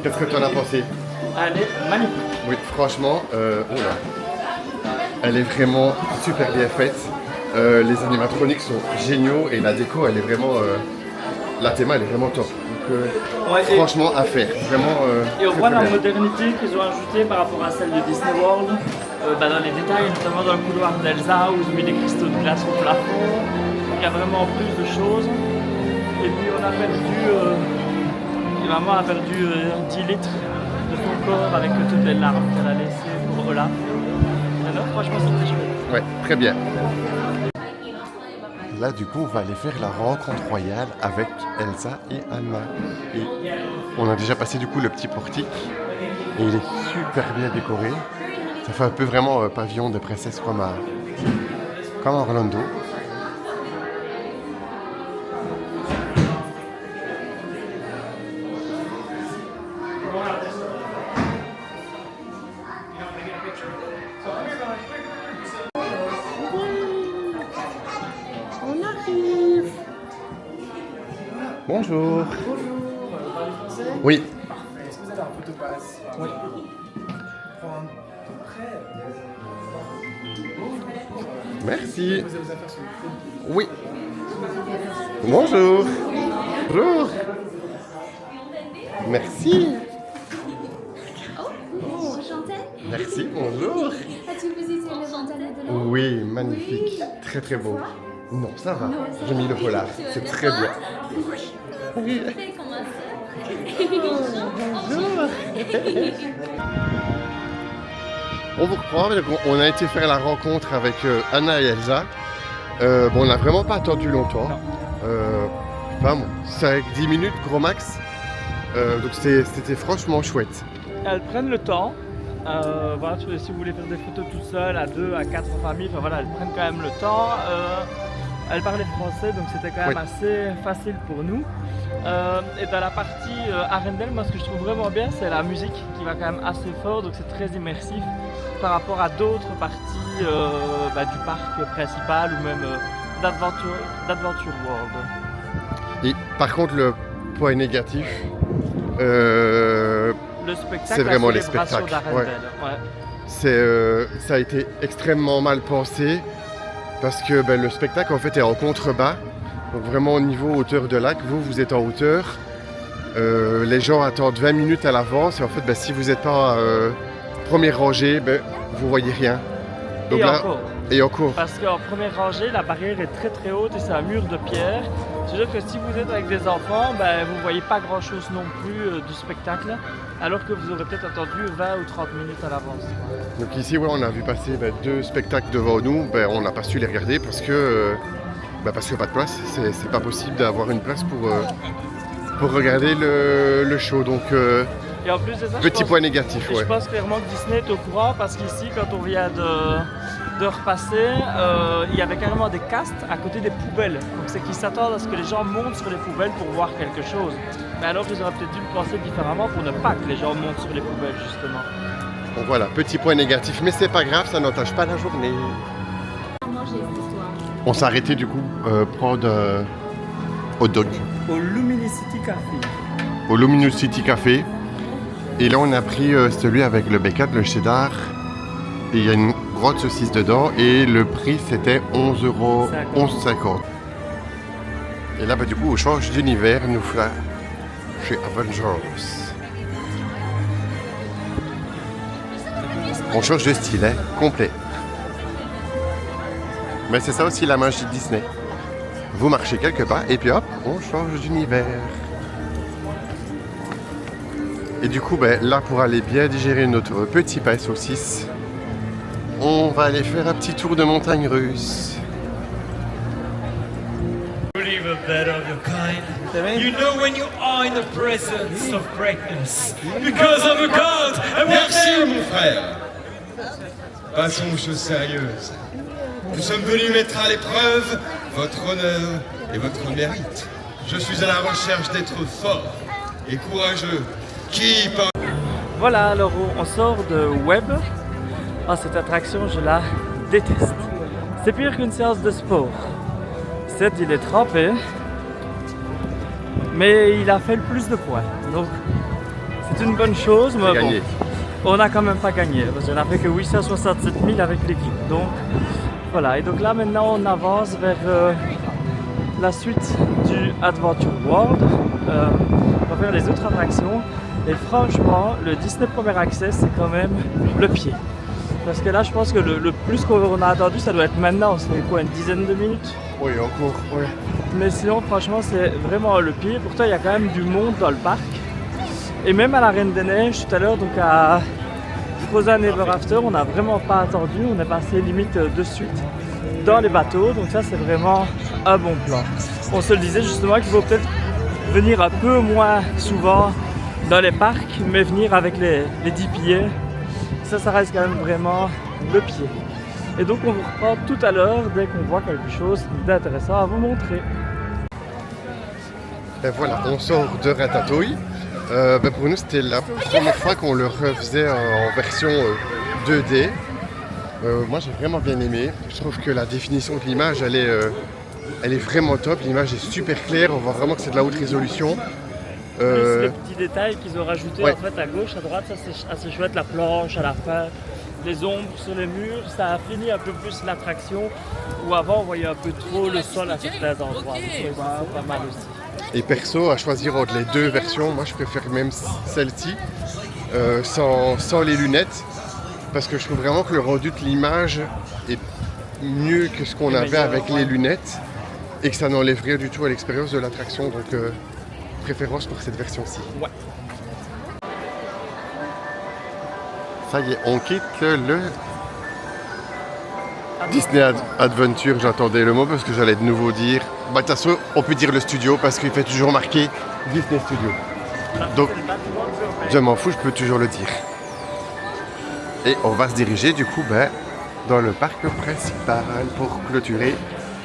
Qu'est-ce que tu en as pensé? Elle est magnifique. Oui, franchement, elle est vraiment super bien faite. Les animatroniques sont géniaux et la déco, elle est vraiment... la théma, elle est vraiment top. Donc, Ouais, franchement, à faire. Vraiment. Et on très, voit très la bien. modernité qu'ils ont ajoutée par rapport à celle de Disney World, dans les détails, notamment dans le couloir d'Elsa où ils ont mis des cristaux de glace au plafond. Il y a vraiment plus de choses. Et puis on a perdu, maman a perdu 10 litres de son corps avec toutes les larmes qu'elle a laissées pour Olaf. Mais non, franchement c'était chouette. Ouais, très bien. Là, du coup, on va aller faire la rencontre royale avec Elsa et Anna. Et on a déjà passé du coup le petit portique. Et il est super bien décoré. Ça fait un peu vraiment pavillon de princesse comme à Orlando. Bonjour. Oui. Est-ce que vous avez un photopass? Oui. Prendre près. Merci. Vous avez vos affaires sur le crédit. Oui. Bonjour. Bonjour. Merci. Oh, enchantée. Merci, bonjour. As-tu visité le Fontaine de l'eau? Oui, magnifique. Très très beau. Non, ça va. J'ai mis le polar. C'est très bien. Oui. Fais comment On vous reprend. On a été faire la rencontre avec Anna et Elsa. Bon, on n'a vraiment pas attendu longtemps. Enfin, bon, 5-10 minutes, gros max. Donc c'était franchement chouette. Elles prennent le temps. Voilà, si vous voulez faire des photos toute seule, à 2, à 4 en famille, enfin voilà, elles prennent quand même le temps. Elles parlaient français, donc c'était quand même assez facile pour nous. Et dans la partie Arendelle, moi ce que je trouve vraiment bien, c'est la musique qui va quand même assez fort, donc c'est très immersif par rapport à d'autres parties du parc principal ou même d'Adventure World. Et par contre, le point négatif, Le spectacle, c'est vraiment les célébration spectacles. d'Arendelle, ouais. Ça a été extrêmement mal pensé parce que le spectacle en fait est en contrebas, donc vraiment au niveau hauteur de lac. Vous êtes en hauteur. Les gens attendent 20 minutes à l'avance et en fait si vous n'êtes pas première rangée, vous voyez rien. Donc et encore. Parce qu'en première rangée, la barrière est très très haute et c'est un mur de pierre. C'est-à-dire que si vous êtes avec des enfants, vous ne voyez pas grand chose non plus du spectacle, alors que vous aurez peut-être attendu 20 ou 30 minutes à l'avance. Donc ici, on a vu passer 2 spectacles devant nous. On n'a pas su les regarder parce que pas de place. C'est pas possible d'avoir une place pour regarder le show. Donc Et en plus de ça, petit point négatif. Je pense clairement que Disney est au courant parce qu'ici, quand on vient de repasser, il y avait carrément des castes à côté des poubelles. Donc c'est qu'ils s'attendent à ce que les gens montent sur les poubelles pour voir quelque chose. Mais alors ils auraient peut-être dû le penser différemment pour ne pas que les gens montent sur les poubelles justement. Donc voilà, petit point négatif, mais c'est pas grave, ça n'entache pas la journée. On s'est arrêté du coup prendre hot dog. Au Luminicity Café. Au Luminicity Café. Et là on a pris celui avec le bacon, le cheddar. Et il y a une grosse saucisse dedans et le prix c'était 11,50 €. Et là du coup au change d'univers, nous voilà chez Avengers. On change de style, complet. Mais c'est ça aussi la magie de Disney. Vous marchez quelque part et puis hop, on change d'univers. Et du coup, là pour aller bien digérer notre petit pain saucisse, on va aller faire un petit tour de montagne russe. Believe a better of your kind. You know when you are in the presence of greatness. Because of a God. Merci mon frère. Passons aux choses sérieuses. Nous sommes venus mettre à l'épreuve votre honneur et votre mérite. Je suis à la recherche d'être fort et courageux. Qui par... Voilà, alors on sort de Web. Cette attraction, je la déteste. C'est pire qu'une séance de sport. Certes, il est trempé, mais il a fait le plus de points. Donc, c'est une bonne chose, mais Gagné. bon, on n'a quand même pas gagné, parce qu'on n'a fait que 867 000 avec l'équipe. Donc voilà, et donc là maintenant on avance vers la suite du Adventure World. On va faire les autres attractions. Et franchement, le Disney Premier Access, c'est quand même le pied. Parce que là, je pense que le plus qu'on a attendu, ça doit être maintenant. C'est quoi, une dizaine de minutes? Oui, encore, ouais. Mais sinon, franchement, c'est vraiment le pied. Pourtant, il y a quand même du monde dans le parc. Et même à la Reine des Neiges, tout à l'heure, donc à Frozen Ever After, on n'a vraiment pas attendu. On est passé limite de suite dans les bateaux. Donc ça, c'est vraiment un bon plan. On se le disait justement qu'il faut peut-être venir un peu moins souvent dans les parcs, mais venir avec les 10 pieds. Ça reste quand même vraiment le pied. Et donc on vous reprend tout à l'heure dès qu'on voit quelque chose d'intéressant à vous montrer. Et voilà, on sort de Ratatouille. Pour nous, c'était la première fois qu'on le refaisait en version 2D. Moi, j'ai vraiment bien aimé. Je trouve que la définition de l'image, elle est vraiment top. L'image est super claire. On voit vraiment que c'est de la haute résolution. Plus les petits détails qu'ils ont rajoutés en fait à gauche, à droite, ça c'est assez chouette. La planche à la fin, les ombres sur les murs, ça a fini un peu plus l'attraction. Où avant, on voyait un peu trop le sol à certains endroits. Donc, c'est pas mal aussi. Et perso, à choisir entre les deux versions, moi je préfère même celle-ci, sans les lunettes, parce que je trouve vraiment que le rendu de l'image est mieux que ce qu'on avait avec les lunettes, et que ça n'enlève rien du tout à l'expérience de l'attraction, donc préférence pour cette version-ci. Ouais. Ça y est, on quitte le Disney Adventure, j'entendais le mot parce que j'allais de nouveau dire. Bah de toute façon, on peut dire le studio parce qu'il fait toujours marquer Disney Studio. Donc, je m'en fous, je peux toujours le dire. Et on va se diriger du coup dans le parc principal pour clôturer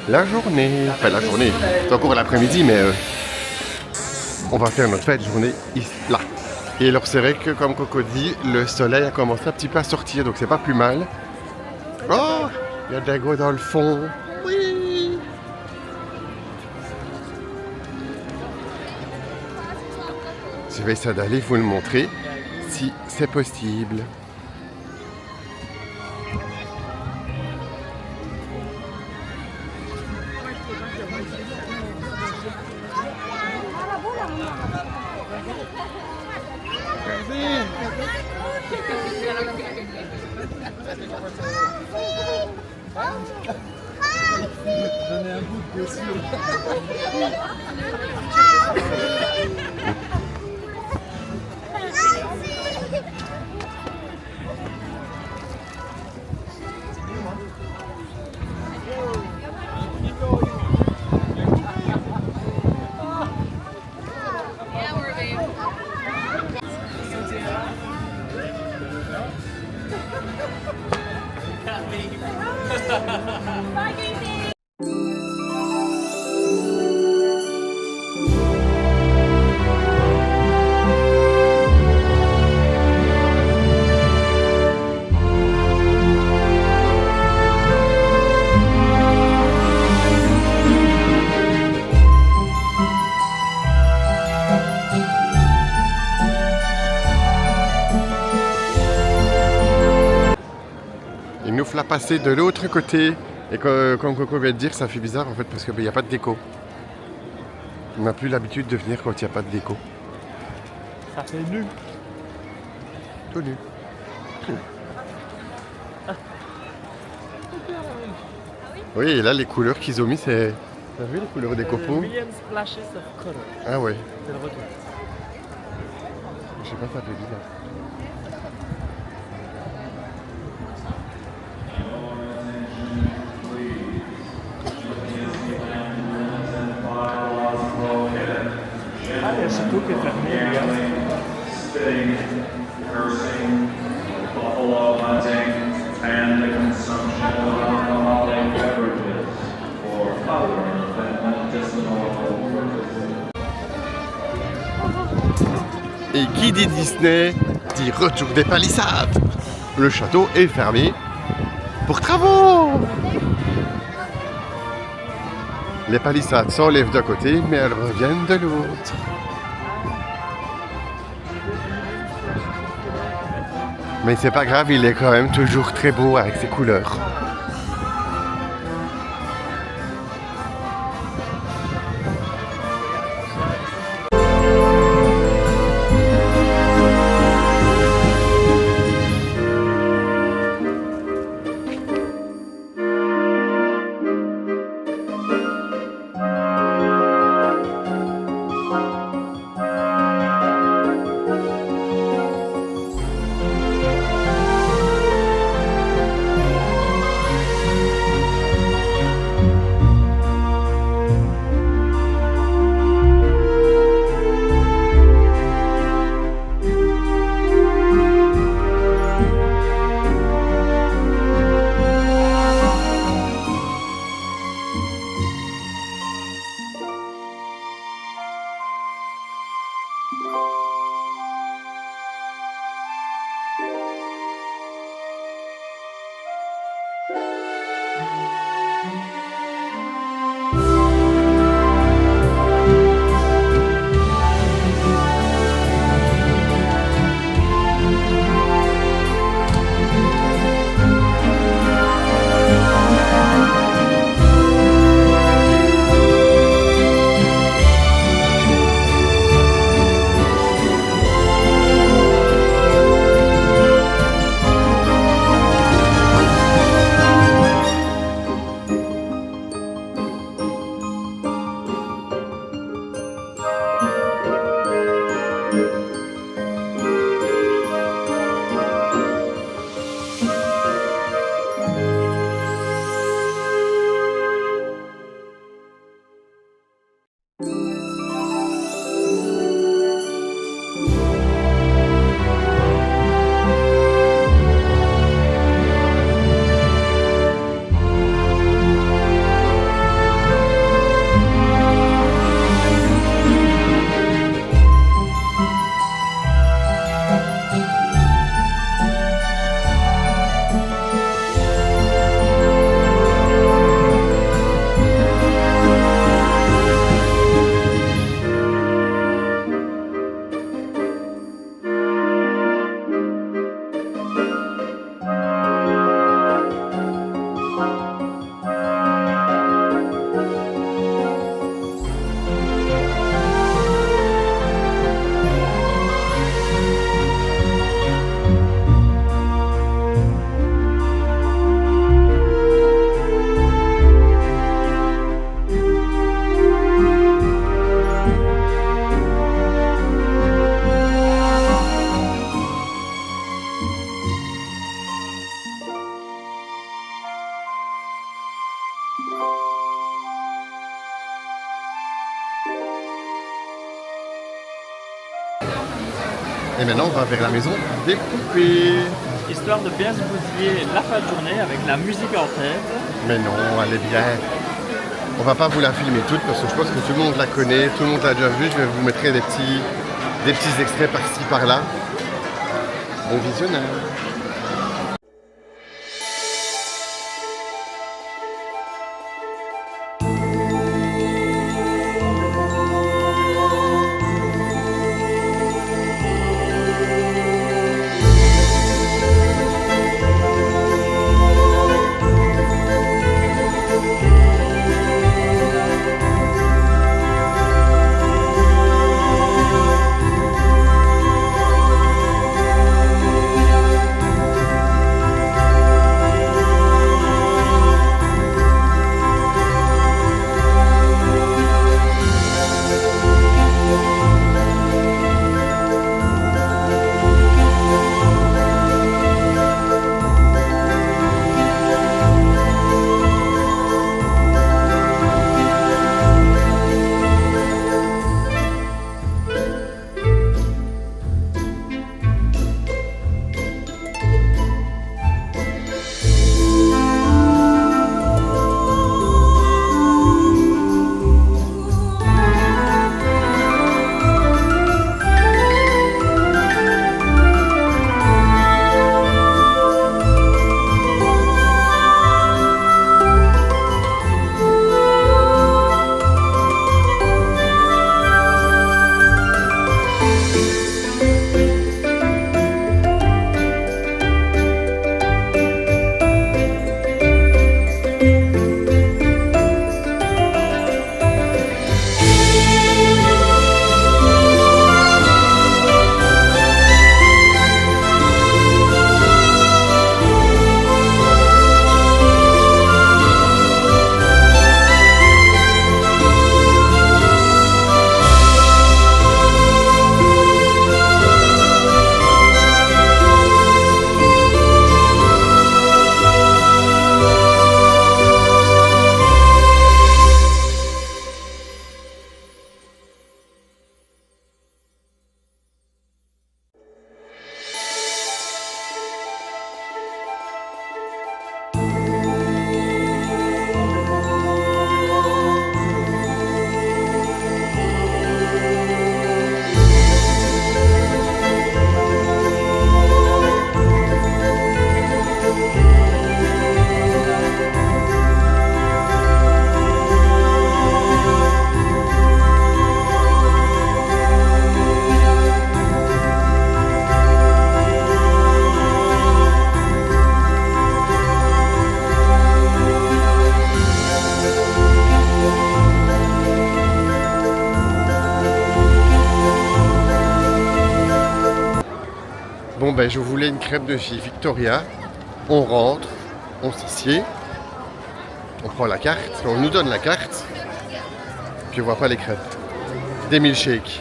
la journée. Enfin la journée, c'est encore l'après-midi, mais on va faire notre fête journée là. Et alors c'est vrai que comme Coco dit, le soleil a commencé un petit peu à sortir, donc c'est pas plus mal. Oh, il y a de l'agro dans le fond. Oui. Je vais essayer d'aller vous le montrer si c'est possible. Il nous l'a passé de l'autre côté. Et comme Coco vient de dire, ça fait bizarre en fait parce qu'il n'y a pas de déco. On n'a plus l'habitude de venir quand il n'y a pas de déco. Ça fait nu. Tout nu. Oui, et là les couleurs qu'ils ont mis, c'est... T'as vu les couleurs des copeaux? Million splashes of color. Ah ouais. C'est le retour. Je sais pas, ça fait bizarre. Ah, il y a surtout qui est fermé, regarde. Spitting, cursing, buffalo hunting, and the consumption of alcoholic beverages for other than medicinal purposes. Et qui dit Disney dit retour des palissades. Le château est fermé pour travaux. Les palissades s'enlèvent d'un côté, mais elles reviennent de l'autre. Mais c'est pas grave, il est quand même toujours très beau avec ses couleurs. Et maintenant, on va vers la maison des poupées. Histoire de bien se bousiller la fin de journée avec la musique en tête. Mais non, elle est bien. On va pas vous la filmer toute parce que je pense que tout le monde la connaît, tout le monde l'a déjà vue. Je vais vous mettre des petits extraits par-ci, par-là. Bon visionnage. Bon, ben je voulais une crêpe de chez Victoria. On rentre, on s'assied, on prend la carte, on nous donne la carte, puis on voit pas les crêpes. Des milkshakes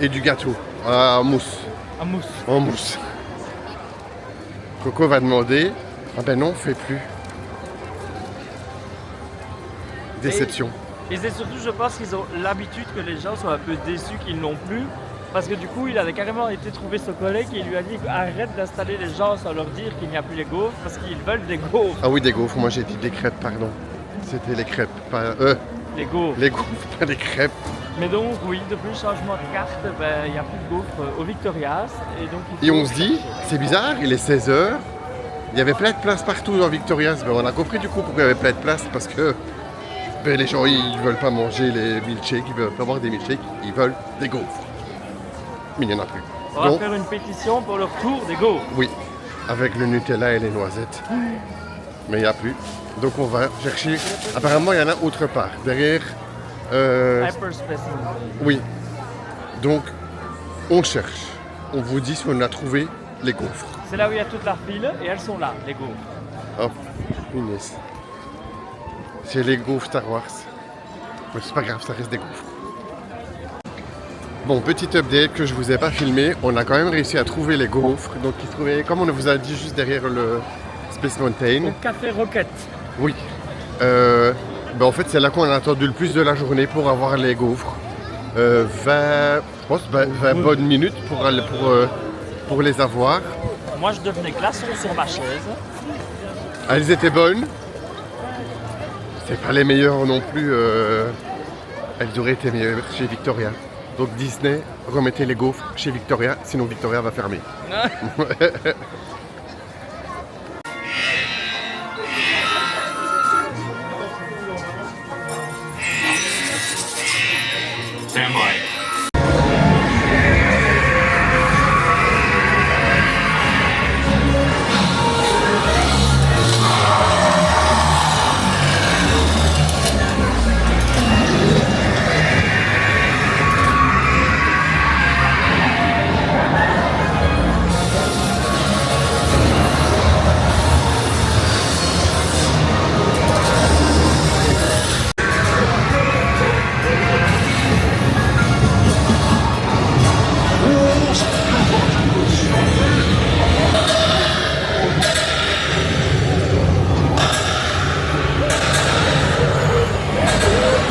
et du gâteau en mousse. En mousse. En mousse. Coco va demander. Ah ben non, on fait plus. Déception. Et c'est surtout, je pense qu'ils ont l'habitude que les gens soient un peu déçus qu'ils n'ont plus. Parce que du coup, il avait carrément été trouver son collègue et il lui a dit arrête d'installer les gens sans leur dire qu'il n'y a plus les gaufres parce qu'ils veulent des gaufres. Ah oui, des gaufres. Moi j'ai dit des crêpes, pardon. C'était les crêpes, pas Les gaufres. les gaufres, pas des crêpes. Mais donc, oui, depuis le changement de carte, ben, il n'y a plus de gaufres au Victorias. Et, donc, il Et faut on se dit, c'est bizarre, il est 16h. Il y avait plein de places partout dans Victoria's. Ben, on a compris du coup pourquoi il y avait plein de places parce que ben, les gens ils veulent pas manger les milkshakes, ils veulent pas boire des milkshakes, ils veulent des gaufres. Mais il n'y en a plus. On va Donc, faire une pétition pour le retour des gaufres. oui, avec le Nutella et les noisettes. Mais il n'y a plus. Donc on va chercher. Apparemment il y en a autre part. Derrière. Hyperspecimen. Oui. Donc on cherche. On vous dit si on a trouvé les gaufres. C'est là où il y a toute la file et elles sont là, les gaufres. Hop, punaise. C'est les gaufres Star Wars. Mais c'est pas grave, ça reste des gaufres. Bon, petit update que je vous ai pas filmé. On a quand même réussi à trouver les gaufres. Donc ils se trouvaient, comme on vous a dit, juste derrière le Space Mountain. Au Café Rocket. Oui. Ben en fait, c'est là qu'on a attendu le plus de la journée pour avoir les gaufres. 20 bonnes minutes pour les avoir. Moi, je devenais glaçon sur ma chaise. Elles étaient bonnes. C'est pas les meilleures non plus. Elles auraient été meilleures chez Victoria. Donc Disney, remettez les gaufres chez Victoria, sinon Victoria va fermer. Stand by.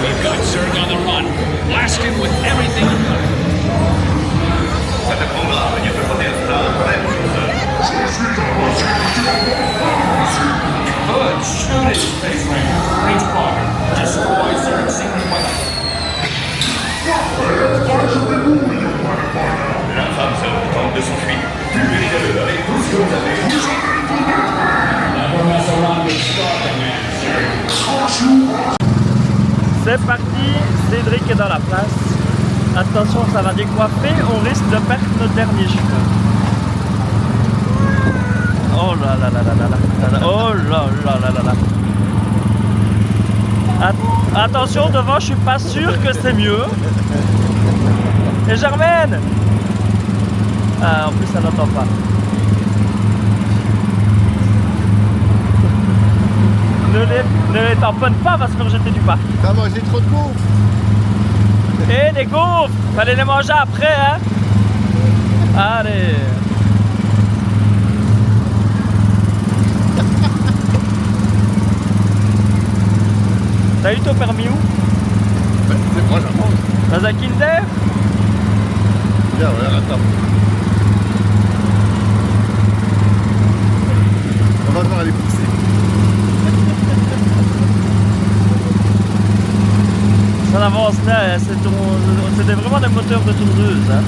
We've got Zerg on the run. Blast him with everything you've got. Good. Shoot it, Space Ranger. Range blocker. Destroy Zerg's secret weapon. Never mess around with Star Command, Zerg. C'est parti, Cédric est dans la place. Attention, ça va décoiffer, on risque de perdre notre dernier cheveu. Oh là là là là là là là. Oh là là là là là. Attention, devant, je suis pas sûr que c'est mieux. Et Germaine! Ah, en plus, ça n'entend pas. Ne les tamponne pas, va se faire jeter du parc. T'as mangé trop de gaufres. Et des gaufres! Fallait les manger après, hein? Allez! T'as eu ton permis où? Ben, c'est moi, j'en mange. Dans un Kinder? Bien, ouais, attends. On va devoir aller pousser. Ça avance là, c'était vraiment des moteurs de tourneuse. Hein.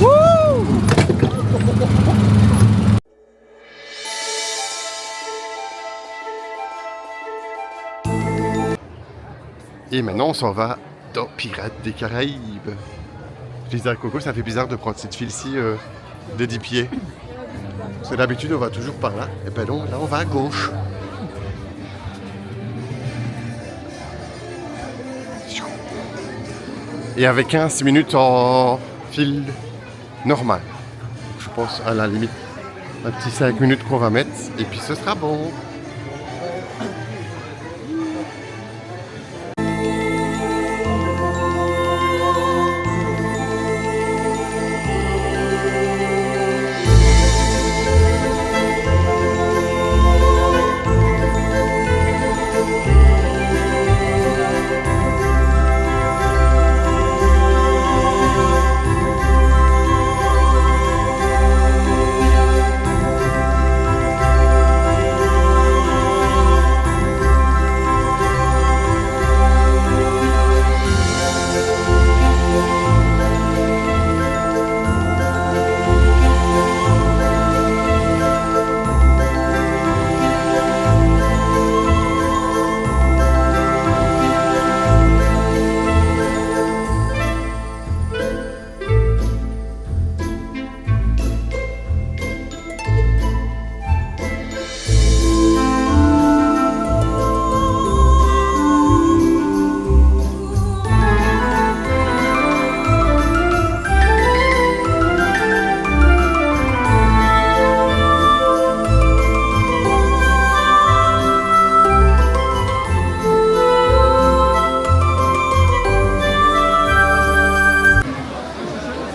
Wouh! Et maintenant, on s'en va dans Pirates des Caraïbes. Je disais à Coco, ça fait bizarre de prendre cette file-ci de 10 pieds. Parce que d'habitude, on va toujours par là. Et ben non, là, on va à gauche. Et avec 15 minutes en fil normal. Je pense à la limite un petit 5 minutes qu'on va mettre et puis ce sera bon.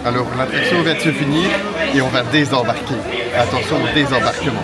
Alors l'attraction vient de se finir et on va désembarquer. Attention au désembarquement.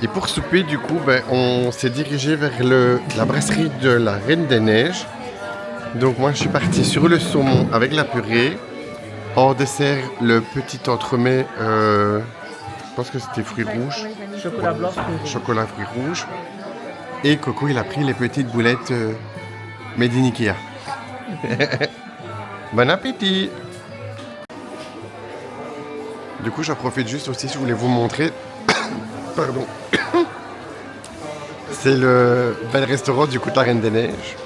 Et pour souper, du coup, on s'est dirigé vers la brasserie de la Reine des Neiges. Donc moi, je suis parti sur le saumon avec la purée. En dessert, le petit entremets, je pense que c'était fruits rouges. Chocolat blanc, fruits rouges. Chocolat fruits rouges. Et Coco, il a pris les petites boulettes made in Ikea. Bon appétit! Du coup, j'en profite juste aussi, si je voulais vous montrer. Pardon. C'est le bel restaurant du coup de la Reine des Neiges.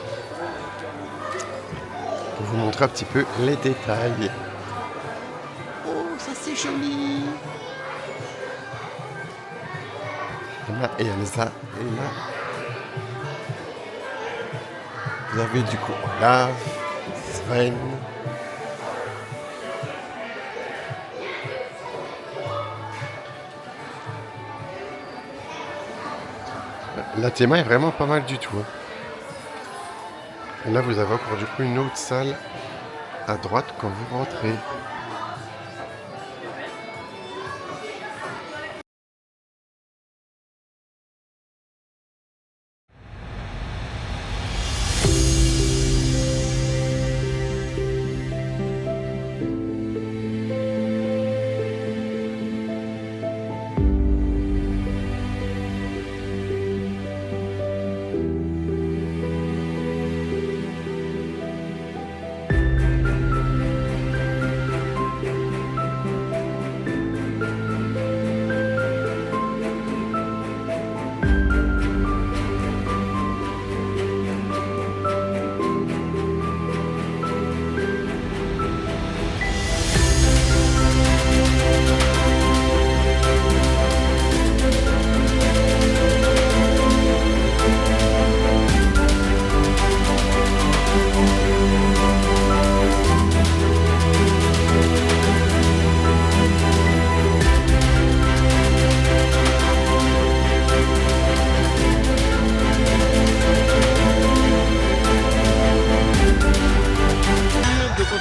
Pour vous montrer un petit peu les détails. Oh, ça c'est joli! Anna et Elsa est là. Vous avez du coup Olaf, Sven. La théma est vraiment pas mal du tout. Et là, vous avez encore du coup une autre salle à droite quand vous rentrez.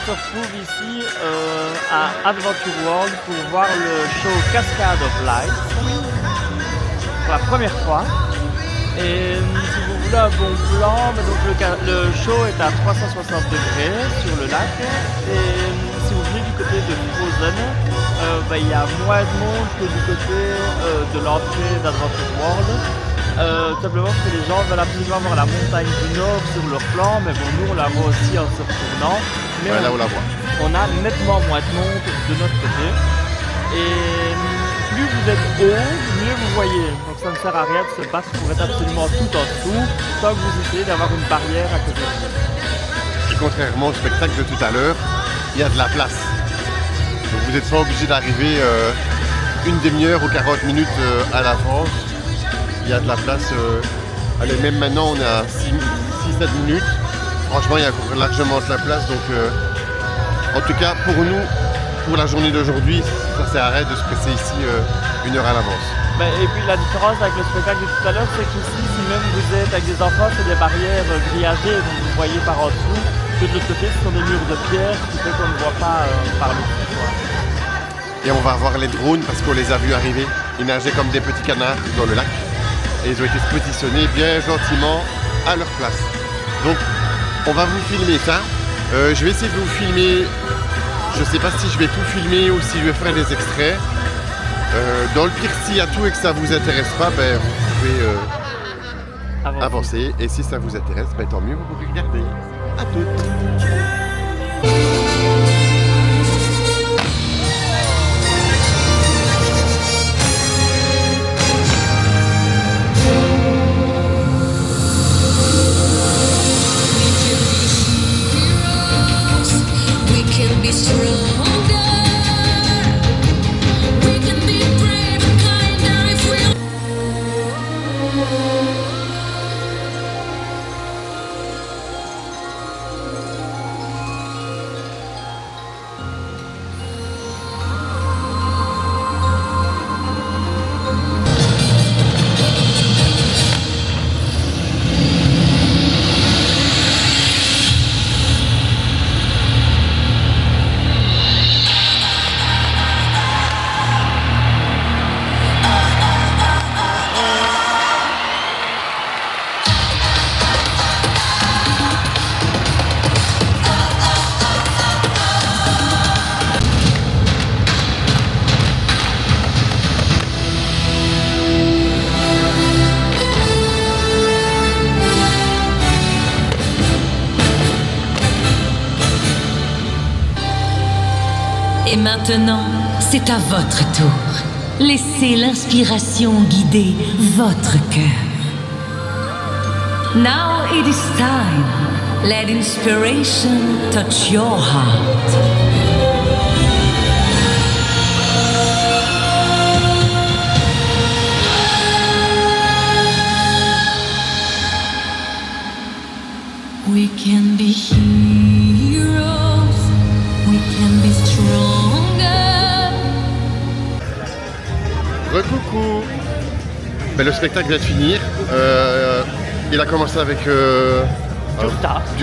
se retrouve ici à Adventure World pour voir le show Cascade of Lights pour la première fois. Et si vous voulez un bon plan, donc le show est à 360 degrés sur le lac. Et si vous venez du côté de Frozen, il y a moins de monde que du côté de l'entrée d'Adventure World. Tout simplement parce que les gens veulent absolument voir la montagne du Nord sur leur plan, mais bon, nous on la voit aussi en se retournant. Mais là on la voit. On a nettement moins de monde de notre côté. Et plus vous êtes haut, mieux vous voyez. Donc ça ne sert à rien de se battre pour être absolument tout en dessous, tant que vous essayez d'avoir une barrière à côté de vous. Et contrairement au spectacle de tout à l'heure, il y a de la place. Donc vous n'êtes pas obligé d'arriver une demi-heure ou 40 minutes à l'avance. Il y a de la place. Allez, même maintenant on est à 6-7 minutes. Franchement, il y a largement de la place. Donc En tout cas, pour nous, pour la journée d'aujourd'hui, ça sert à rien de se presser ici 1 heure à l'avance. Et puis la différence avec le spectacle de tout à l'heure, c'est qu'ici, si même vous êtes avec des enfants, c'est des barrières grillagées, donc vous voyez par en dessous. Que de l'autre côté, ce sont des murs de pierre, ce qui fait qu'on ne voit pas par le dessus. Et on va voir les drones parce qu'on les a vus arriver. Ils nageaient comme des petits canards dans le lac. Et ils ont été positionnés bien gentiment à leur place. Donc, on va vous filmer ça. Je vais essayer de vous filmer. Je ne sais pas si je vais tout filmer ou si je vais faire des extraits. Dans le pire, s'il y a tout et que ça ne vous intéresse pas, ben, vous pouvez avancer. Et si ça vous intéresse, ben, tant mieux, vous pouvez regarder. À toutes. Et maintenant, c'est à votre tour. Laissez l'inspiration guider votre cœur. Now it is time. Let inspiration touch your heart. We can be heroes. We can be stronger. Recoucou. Ben, le spectacle vient de finir. Il a commencé avec du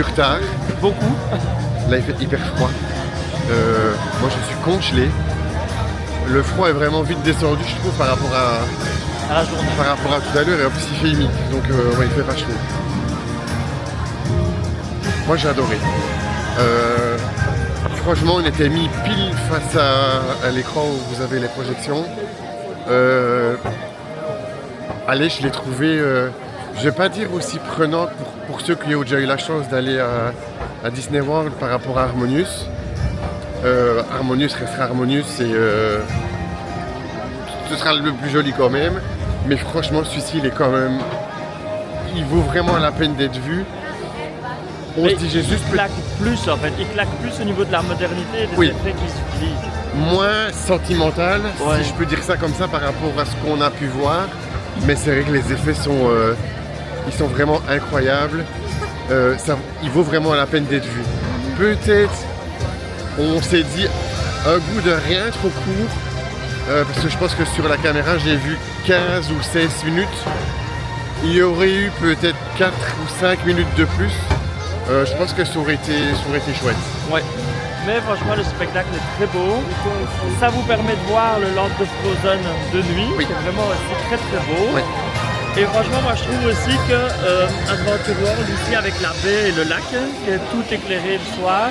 retard. Beaucoup. Là, il fait hyper froid. Moi, je suis congelé. Le froid est vraiment vite descendu, je trouve, par rapport à la journée. Par rapport à tout à l'heure. Et en plus, il fait humide. Donc, ouais, il fait pas chaud. Moi, j'ai adoré. Franchement, on était mis pile face à l'écran où vous avez les projections. Allez, je l'ai trouvé, je vais pas dire aussi prenante pour ceux qui ont déjà eu la chance d'aller à Disney World par rapport à Harmonious. Harmonious restera Harmonious et ce sera le plus joli quand même. Mais franchement, celui-ci, il vaut vraiment la peine d'être vu. On se dit, il claque plus en fait, il claque plus au niveau de la modernité et des effets qui s'utilisent. Moins sentimental, si je peux dire ça comme ça, par rapport à ce qu'on a pu voir. Mais c'est vrai que les effets sont, ils sont vraiment incroyables. Il vaut vraiment la peine d'être vu. Peut-être, on s'est dit, un goût de rien trop court. Parce que je pense que sur la caméra, j'ai vu 15 ou 16 minutes. Il y aurait eu peut-être 4 ou 5 minutes de plus. Je pense que ça aurait été chouette. Ouais. Mais franchement, le spectacle est très beau. Ça vous permet de voir le Land of Frozen de nuit. Oui. C'est vraiment aussi très très beau. Oui. Et franchement, moi je trouve aussi que Adventure World ici avec la baie et le lac, qui est tout éclairé le soir,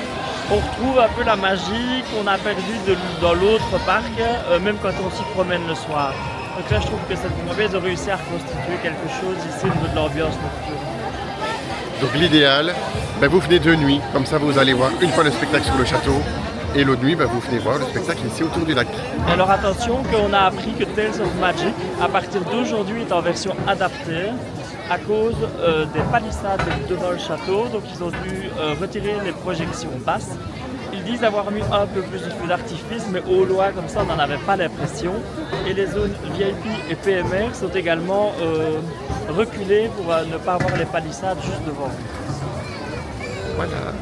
on retrouve un peu la magie qu'on a perdue dans l'autre parc, même quand on s'y promène le soir. Donc là, je trouve que cette fois, ils ont réussi à reconstituer quelque chose ici au niveau de l'ambiance nocturne. Donc l'idéal, vous venez de nuit, comme ça vous allez voir une fois le spectacle sur le château et l'autre nuit vous venez voir le spectacle ici autour du lac. Alors attention qu'on a appris que Tales of Magic à partir d'aujourd'hui est en version adaptée à cause des palissades devant le château, donc ils ont dû retirer les projections basses. Ils disent avoir mis un peu plus de feux d'artifice, mais au loin comme ça on n'en avait pas l'impression. Et les zones VIP et PMR sont également reculées pour ne pas avoir les palissades juste devant. Voilà.